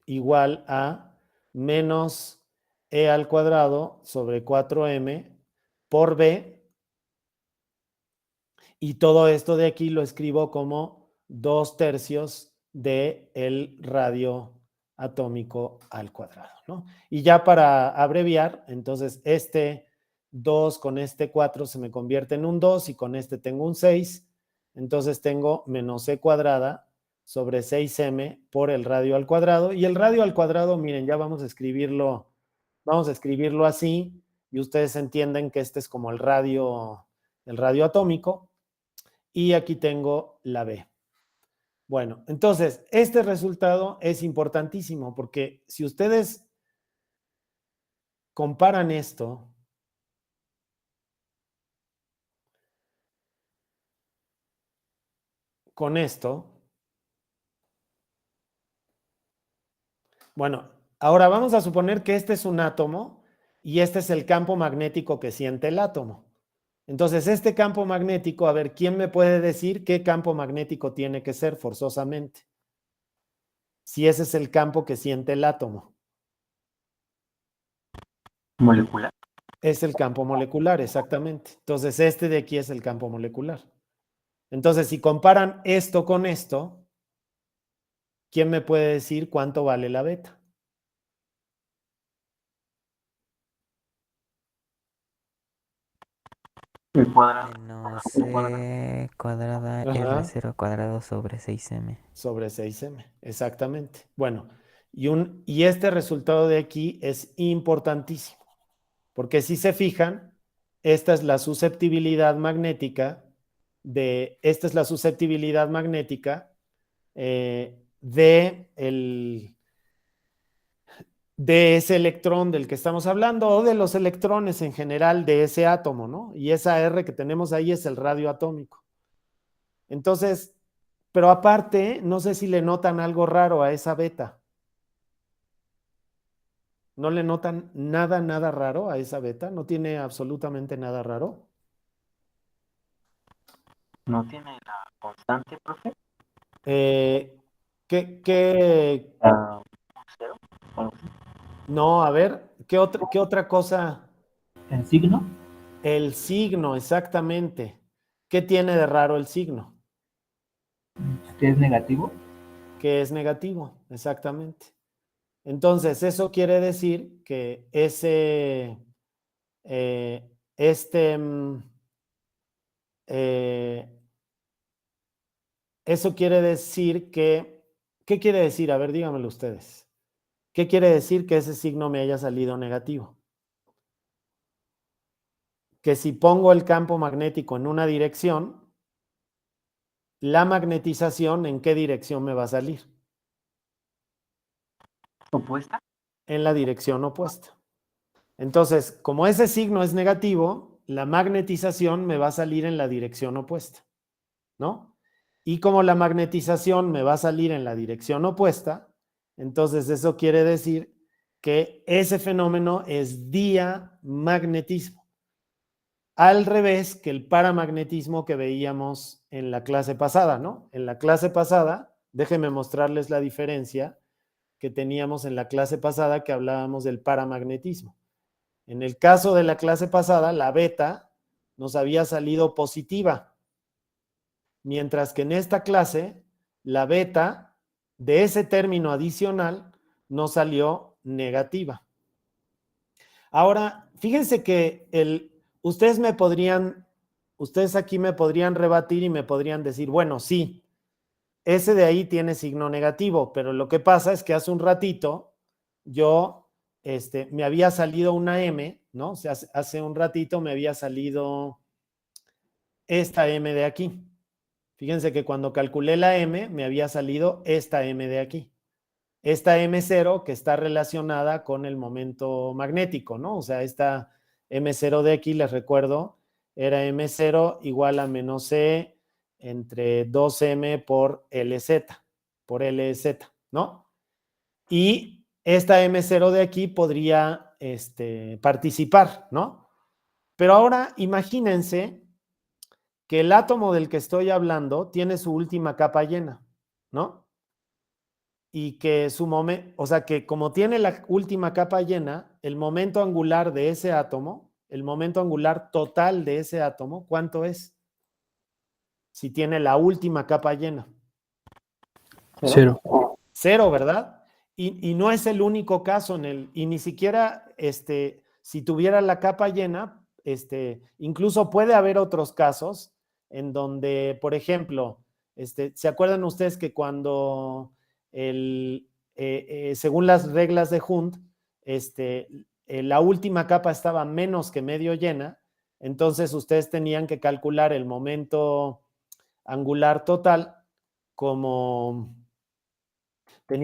igual a menos E al cuadrado sobre 4M por B, y todo esto de aquí lo escribo como 2/3 de el radio atómico al cuadrado, ¿no? Y ya para abreviar, entonces este 2 con este 4 se me convierte en un 2, y con este tengo un 6, entonces tengo menos E cuadrada sobre 6M por el radio al cuadrado, y el radio al cuadrado, miren, ya vamos a escribirlo así, y ustedes entienden que este es como el radio atómico, y aquí tengo la B. Bueno, entonces, este resultado es importantísimo, porque si ustedes comparan esto con esto, bueno, ahora vamos a suponer que este es un átomo y este es el campo magnético que siente el átomo. Entonces, este campo magnético, a ver, ¿quién me puede decir qué campo magnético tiene que ser forzosamente? Si ese es el campo que siente el átomo. Molecular. Es el campo molecular, exactamente. Entonces, este de aquí es el campo molecular. Entonces, si comparan esto con esto, ¿quién me puede decir cuánto vale la beta? El cuadrado. Menos C cuadrada Ajá. R0 cuadrado sobre 6M. Sobre 6M, exactamente. Bueno, y este resultado de aquí es importantísimo, porque si se fijan, esta es la susceptibilidad magnética de de ese electrón del que estamos hablando, o de los electrones en general de ese átomo, ¿no? Y esa R que tenemos ahí es el radio atómico. Entonces, pero aparte, no sé si le notan algo raro a esa beta. ¿No le notan nada raro a esa beta? ¿No tiene absolutamente nada raro? ¿No tiene la constante, profe? ¿Qué? ¿Cero? ¿O algo así? No, a ver, ¿qué otra cosa? ¿El signo? El signo, exactamente. ¿Qué tiene de raro el signo? ¿Que es negativo? Que es negativo, exactamente. Entonces, eso quiere decir que eso quiere decir que, ¿qué quiere decir? A ver, díganmelo ustedes. ¿Qué quiere decir que ese signo me haya salido negativo? Que si pongo el campo magnético en una dirección, la magnetización, ¿en qué dirección me va a salir? ¿Opuesta? En la dirección opuesta. Entonces, como ese signo es negativo, la magnetización me va a salir en la dirección opuesta, ¿no? Y como la magnetización me va a salir en la dirección opuesta, entonces eso quiere decir que ese fenómeno es diamagnetismo. Al revés que el paramagnetismo que veíamos en la clase pasada, ¿no? En la clase pasada, déjenme mostrarles la diferencia que teníamos en la clase pasada que hablábamos del paramagnetismo. En el caso de la clase pasada, la beta nos había salido positiva, mientras que en esta clase la beta de ese término adicional no salió negativa. Ahora, fíjense que ustedes aquí me podrían rebatir y me podrían decir, bueno, sí, ese de ahí tiene signo negativo, pero lo que pasa es que hace un ratito yo, me había salido una M, ¿no? O sea, hace un ratito me había salido esta M de aquí. Fíjense que cuando calculé la M, me había salido esta M de aquí. Esta M0 que está relacionada con el momento magnético, ¿no? O sea, esta M0 de aquí, les recuerdo, era M0 igual a menos C entre 2M por LZ, ¿no? Y esta M0 de aquí podría participar, ¿no? Pero ahora imagínense que el átomo del que estoy hablando tiene su última capa llena, ¿no? Y que o sea, que como tiene la última capa llena, el momento angular de ese átomo, el momento angular total de ese átomo, ¿cuánto es? Si tiene la última capa llena. Cero. Cero, ¿verdad? Y no es el único caso y ni siquiera, si tuviera la capa llena, incluso puede haber otros casos en donde, por ejemplo, ¿se acuerdan ustedes que cuando según las reglas de Hund, la última capa estaba menos que medio llena, entonces ustedes tenían que calcular el momento angular total como a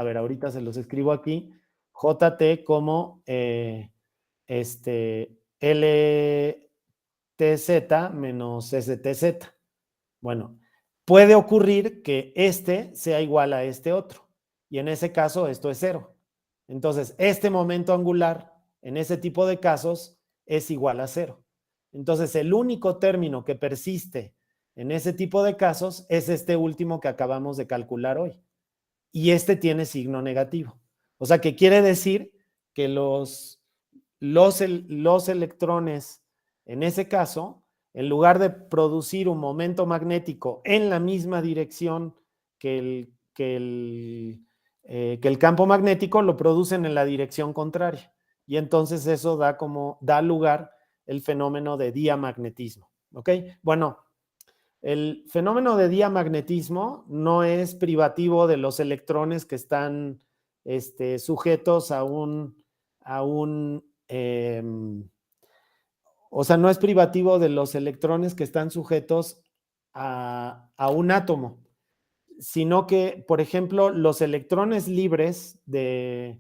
ver, ahorita se los escribo aquí, JT como LTZ menos STZ. Bueno, puede ocurrir que sea igual a este otro, y en ese caso esto es cero. Entonces, este momento angular en ese tipo de casos es igual a cero. Entonces, el único término que persiste en ese tipo de casos es este último que acabamos de calcular hoy. Y tiene signo negativo. O sea, que quiere decir que los electrones, en ese caso, en lugar de producir un momento magnético en la misma dirección que el campo magnético, lo producen en la dirección contraria. Y entonces eso da lugar el fenómeno de diamagnetismo. ¿Ok? Bueno, el fenómeno de diamagnetismo no es privativo de los electrones que están sujetos o sea, no es privativo de los electrones que están sujetos a un átomo, sino que, por ejemplo, los electrones libres de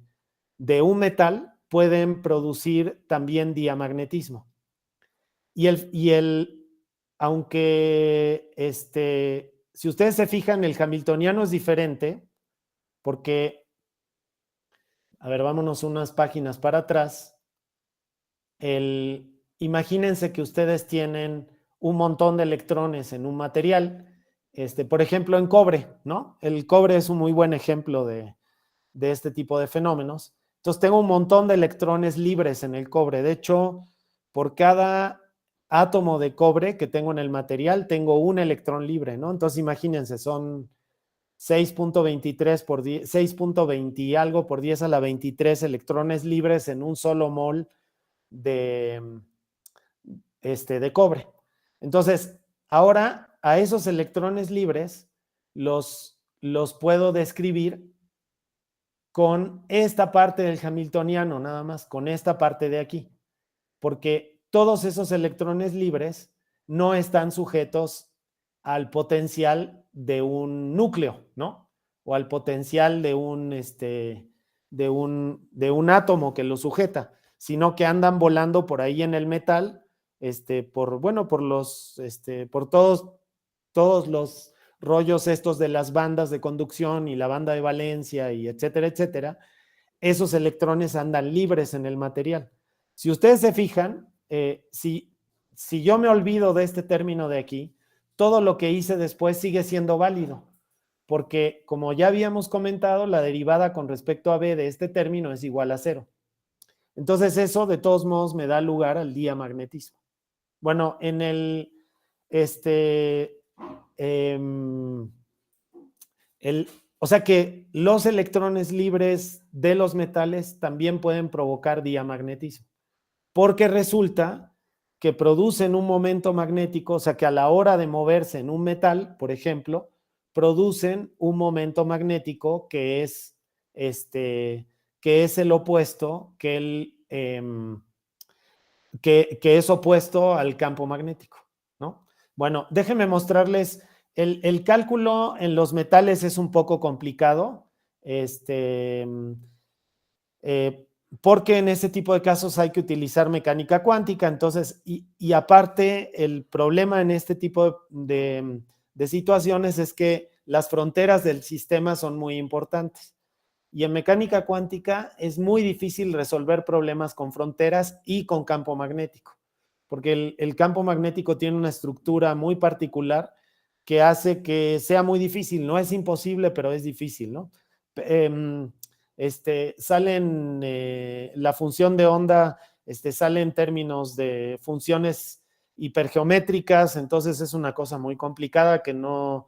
un metal pueden producir también diamagnetismo. Aunque si ustedes se fijan, el hamiltoniano es diferente, porque, a ver, vámonos unas páginas para atrás. Imagínense que ustedes tienen un montón de electrones en un material, por ejemplo, en cobre, ¿no? El cobre es un muy buen ejemplo de este tipo de fenómenos. Entonces, tengo un montón de electrones libres en el cobre. De hecho, por cada átomo de cobre que tengo en el material, tengo un electrón libre, ¿no? Entonces, imagínense, son 6.23 por 10, 6.20 y algo por 10 a la 23 electrones libres en un solo mol de cobre. Entonces, ahora a esos electrones libres los puedo describir con esta parte del hamiltoniano, nada más, con esta parte de aquí, porque todos esos electrones libres no están sujetos al potencial de un núcleo, ¿no? O al potencial de un átomo que lo sujeta, sino que andan volando por ahí en el metal, por todos los rollos estos de las bandas de conducción y la banda de valencia y etcétera, etcétera. Esos electrones andan libres en el material. Si ustedes se fijan, si yo me olvido de este término de aquí, todo lo que hice después sigue siendo válido, porque como ya habíamos comentado, la derivada con respecto a B de este término es igual a cero. Entonces eso, de todos modos, me da lugar al diamagnetismo. Bueno, en el o sea que los electrones libres de los metales también pueden provocar diamagnetismo, porque resulta que producen un momento magnético, o sea que a la hora de moverse en un metal, por ejemplo, producen un momento magnético que es el opuesto, que es opuesto al campo magnético, ¿no? Bueno, déjenme mostrarles, el cálculo en los metales es un poco complicado, porque en ese tipo de casos hay que utilizar mecánica cuántica, entonces, y aparte, el problema en este tipo de situaciones es que las fronteras del sistema son muy importantes. Y en mecánica cuántica es muy difícil resolver problemas con fronteras y con campo magnético, porque el campo magnético tiene una estructura muy particular que hace que sea muy difícil. No es imposible, pero es difícil, ¿no? La función de onda sale en términos de funciones hipergeométricas, entonces es una cosa muy complicada que no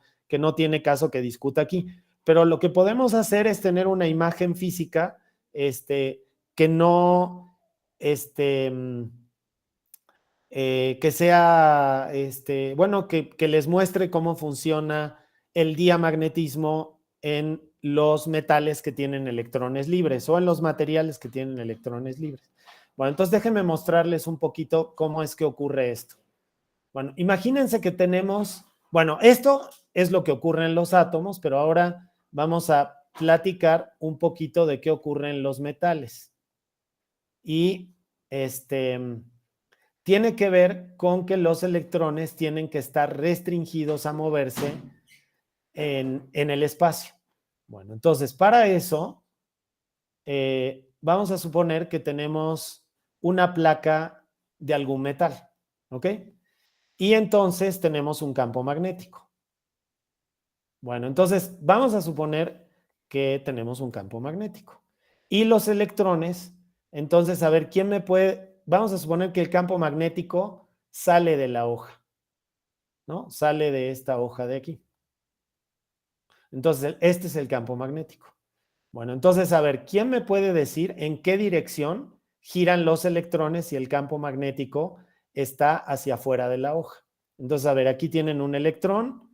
tiene caso que discuta aquí. Pero lo que podemos hacer es tener una imagen física que no, que sea, bueno, que les muestre cómo funciona el diamagnetismo en los metales que tienen electrones libres o en los materiales que tienen electrones libres. Bueno, entonces déjenme mostrarles un poquito cómo es que ocurre esto. Bueno, imagínense que tenemos, bueno, esto es lo que ocurre en los átomos, pero ahora vamos a platicar un poquito de qué ocurre en los metales. Y tiene que ver con que los electrones tienen que estar restringidos a moverse en el espacio. Bueno, entonces, para eso, vamos a suponer que tenemos una placa de algún metal, ¿ok? Y entonces tenemos un campo magnético. Bueno, entonces vamos a suponer que tenemos un campo magnético. Y los electrones, entonces, a ver, ¿quién me puede? Vamos a suponer que el campo magnético sale de la hoja, ¿no? Sale de esta hoja de aquí. Entonces, este es el campo magnético. Bueno, entonces, a ver, ¿quién me puede decir en qué dirección giran los electrones si el campo magnético está hacia afuera de la hoja? Entonces, a ver, aquí tienen un electrón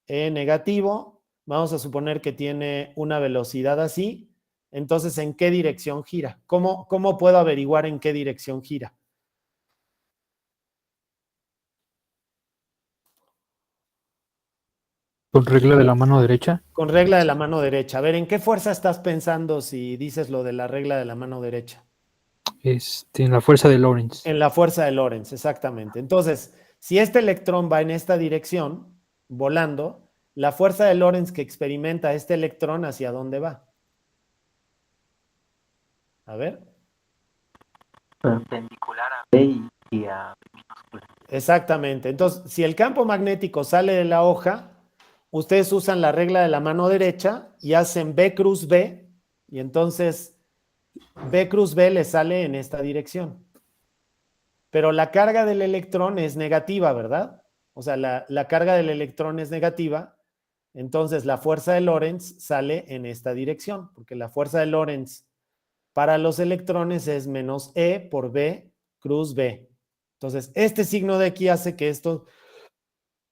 negativo. Vamos a suponer que tiene una velocidad así. Entonces, ¿en qué dirección gira? ¿Cómo puedo averiguar en qué dirección gira? Con regla de la mano derecha. Con regla de la mano derecha. A ver, ¿en qué fuerza estás pensando si dices lo de la regla de la mano derecha? En la fuerza de Lorentz. En la fuerza de Lorentz, exactamente. Entonces, si este electrón va en esta dirección, volando, la fuerza de Lorentz que experimenta este electrón, ¿hacia dónde va? A ver. Perpendicular a B y a B minúscula. Exactamente. Entonces, si el campo magnético sale de la hoja, ustedes usan la regla de la mano derecha y hacen B cruz B, y entonces B cruz B le sale en esta dirección. Pero la carga del electrón es negativa, ¿verdad? O sea, la carga del electrón es negativa, entonces la fuerza de Lorentz sale en esta dirección, porque la fuerza de Lorentz para los electrones es menos E por B cruz B. Entonces, este signo de aquí hace que esto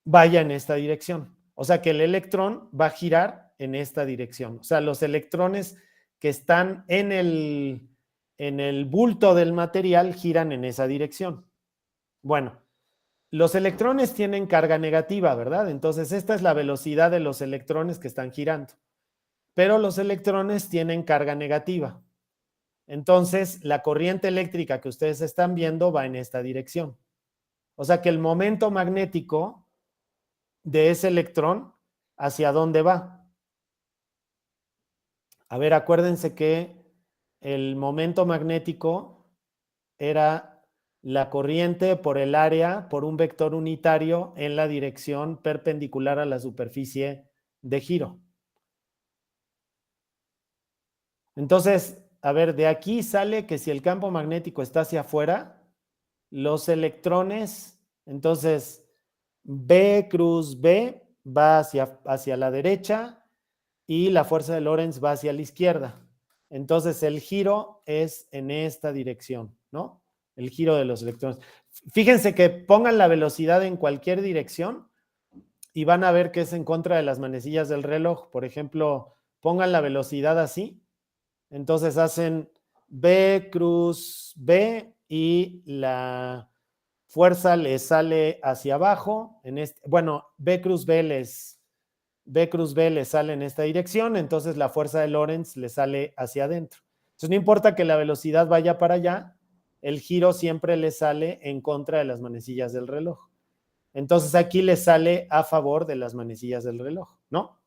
vaya en esta dirección. O sea, que el electrón va a girar en esta dirección. O sea, los electrones que están en el bulto del material giran en esa dirección. Bueno, los electrones tienen carga negativa, ¿verdad? Entonces, esta es la velocidad de los electrones que están girando. Pero los electrones tienen carga negativa. Entonces, la corriente eléctrica que ustedes están viendo va en esta dirección. O sea que el momento magnético de ese electrón, ¿hacia dónde va? A ver, acuérdense que el momento magnético era la corriente por el área, por un vector unitario en la dirección perpendicular a la superficie de giro. Entonces, a ver, de aquí sale que si el campo magnético está hacia afuera, los electrones, entonces, B cruz B va hacia la derecha y la fuerza de Lorentz va hacia la izquierda. Entonces, el giro es en esta dirección, ¿no? El giro de los electrones. Fíjense que pongan la velocidad en cualquier dirección y van a ver que es en contra de las manecillas del reloj. Por ejemplo, pongan la velocidad así. Entonces hacen B cruz B y la fuerza les sale hacia abajo. Bueno, B cruz B les sale en esta dirección, entonces la fuerza de Lorentz les sale hacia adentro. Entonces no importa que la velocidad vaya para allá, el giro siempre le sale en contra de las manecillas del reloj. Entonces aquí le sale a favor de las manecillas del reloj, ¿no?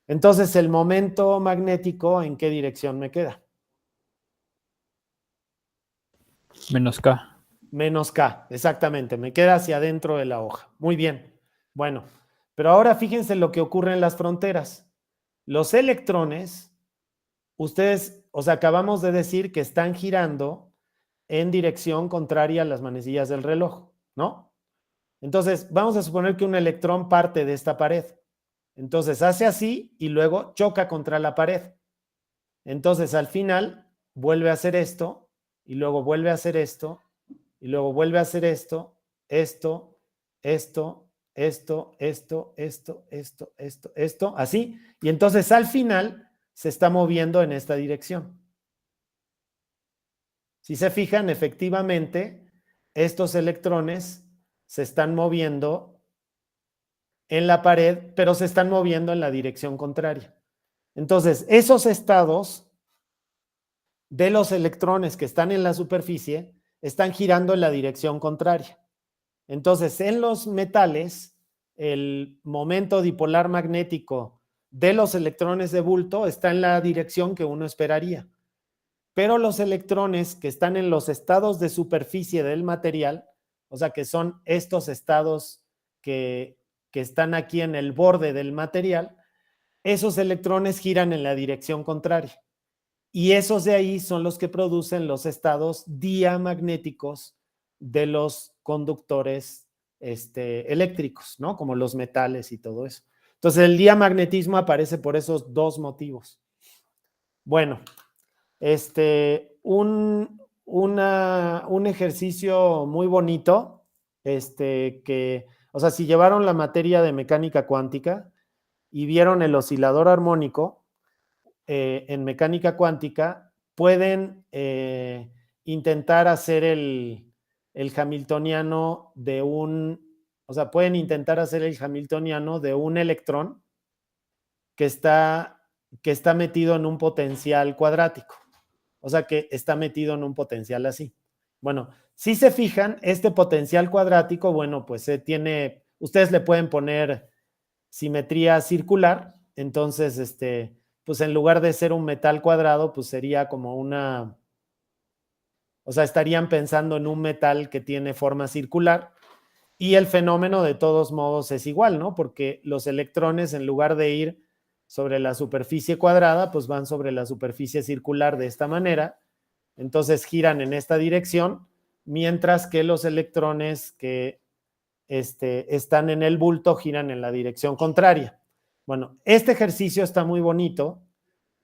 Entonces el momento magnético, ¿en qué dirección me queda? Menos K. Menos K, exactamente, me queda hacia adentro de la hoja. Muy bien, bueno, pero ahora fíjense lo que ocurre en las fronteras. Los electrones, ustedes, o sea, acabamos de decir que están girando en dirección contraria a las manecillas del reloj, ¿no? Entonces, vamos a suponer que un electrón parte de esta pared. Entonces, hace así y luego choca contra la pared. Entonces, al final, vuelve a hacer esto y luego vuelve a hacer esto y luego vuelve a hacer esto, esto, así. Y entonces, al final, se está moviendo en esta dirección. Si se fijan, efectivamente, estos electrones se están moviendo en la pared, pero se están moviendo en la dirección contraria. Entonces, esos estados de los electrones que están en la superficie están girando en la dirección contraria. Entonces, en los metales, el momento dipolar magnético de los electrones de bulto está en la dirección que uno esperaría. Pero los electrones que están en los estados de superficie del material, o sea, que son estos estados que están aquí en el borde del material, esos electrones giran en la dirección contraria. Y esos de ahí son los que producen los estados diamagnéticos de los conductores eléctricos, ¿no? Como los metales y todo eso. Entonces, el diamagnetismo aparece por esos dos motivos. Bueno, un ejercicio muy bonito, o sea, si llevaron la materia de mecánica cuántica y vieron el oscilador armónico, en mecánica cuántica, pueden intentar hacer el hamiltoniano de pueden intentar hacer el hamiltoniano de un electrón que está metido en un potencial cuadrático. O sea, que está metido en un potencial así. Bueno, si se fijan, este potencial cuadrático, bueno, pues ustedes le pueden poner simetría circular, entonces, pues en lugar de ser un metal cuadrado, pues sería como o sea, estarían pensando en un metal que tiene forma circular y el fenómeno de todos modos es igual, ¿no? Porque los electrones, en lugar de ir sobre la superficie cuadrada, pues van sobre la superficie circular de esta manera, entonces giran en esta dirección, mientras que los electrones que están en el bulto giran en la dirección contraria. Bueno, este ejercicio está muy bonito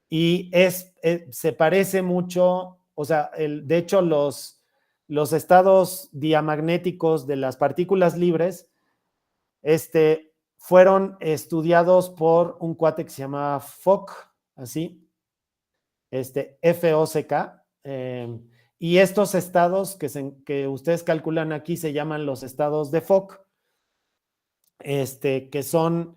y se parece mucho, o sea, de hecho los estados diamagnéticos de las partículas libres fueron estudiados por un cuate que se llama Fock, así, F-O-C-K, y estos estados que ustedes calculan aquí se llaman los estados de Fock, que son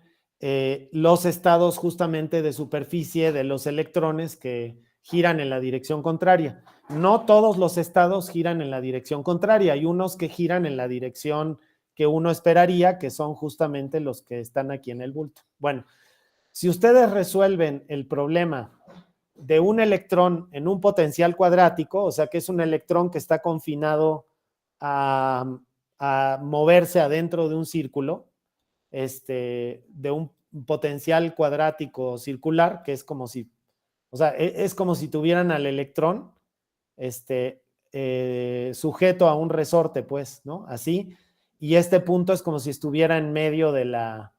los estados justamente de superficie de los electrones que giran en la dirección contraria. No todos los estados giran en la dirección contraria, hay unos que giran en la dirección que uno esperaría, que son justamente los que están aquí en el bulto. Bueno, si ustedes resuelven el problema de un electrón en un potencial cuadrático, o sea que es un electrón que está confinado a moverse adentro de un círculo, de un potencial cuadrático circular, que es como si, o sea, es como si tuvieran al electrón sujeto a un resorte, pues, ¿no? Así, y este punto es como si estuviera en medio de la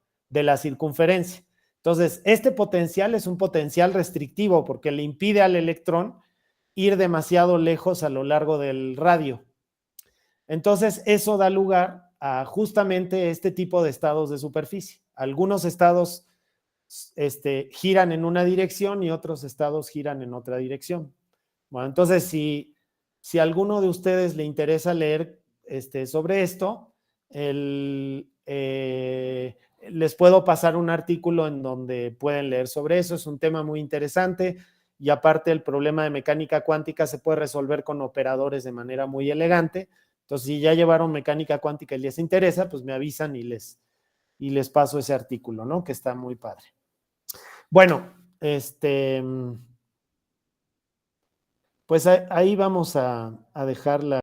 circunferencia. Entonces, este potencial es un potencial restrictivo porque le impide al electrón ir demasiado lejos a lo largo del radio. Entonces, eso da lugar a justamente este tipo de estados de superficie. Algunos estados giran en una dirección y otros estados giran en otra dirección. Bueno, entonces, si a alguno de ustedes le interesa leer sobre esto, les puedo pasar un artículo en donde pueden leer sobre eso. Es un tema muy interesante y aparte el problema de mecánica cuántica se puede resolver con operadores de manera muy elegante. Entonces, si ya llevaron mecánica cuántica y les interesa, pues me avisan y les paso ese artículo, ¿no? Que está muy padre. Bueno, pues ahí vamos a dejar la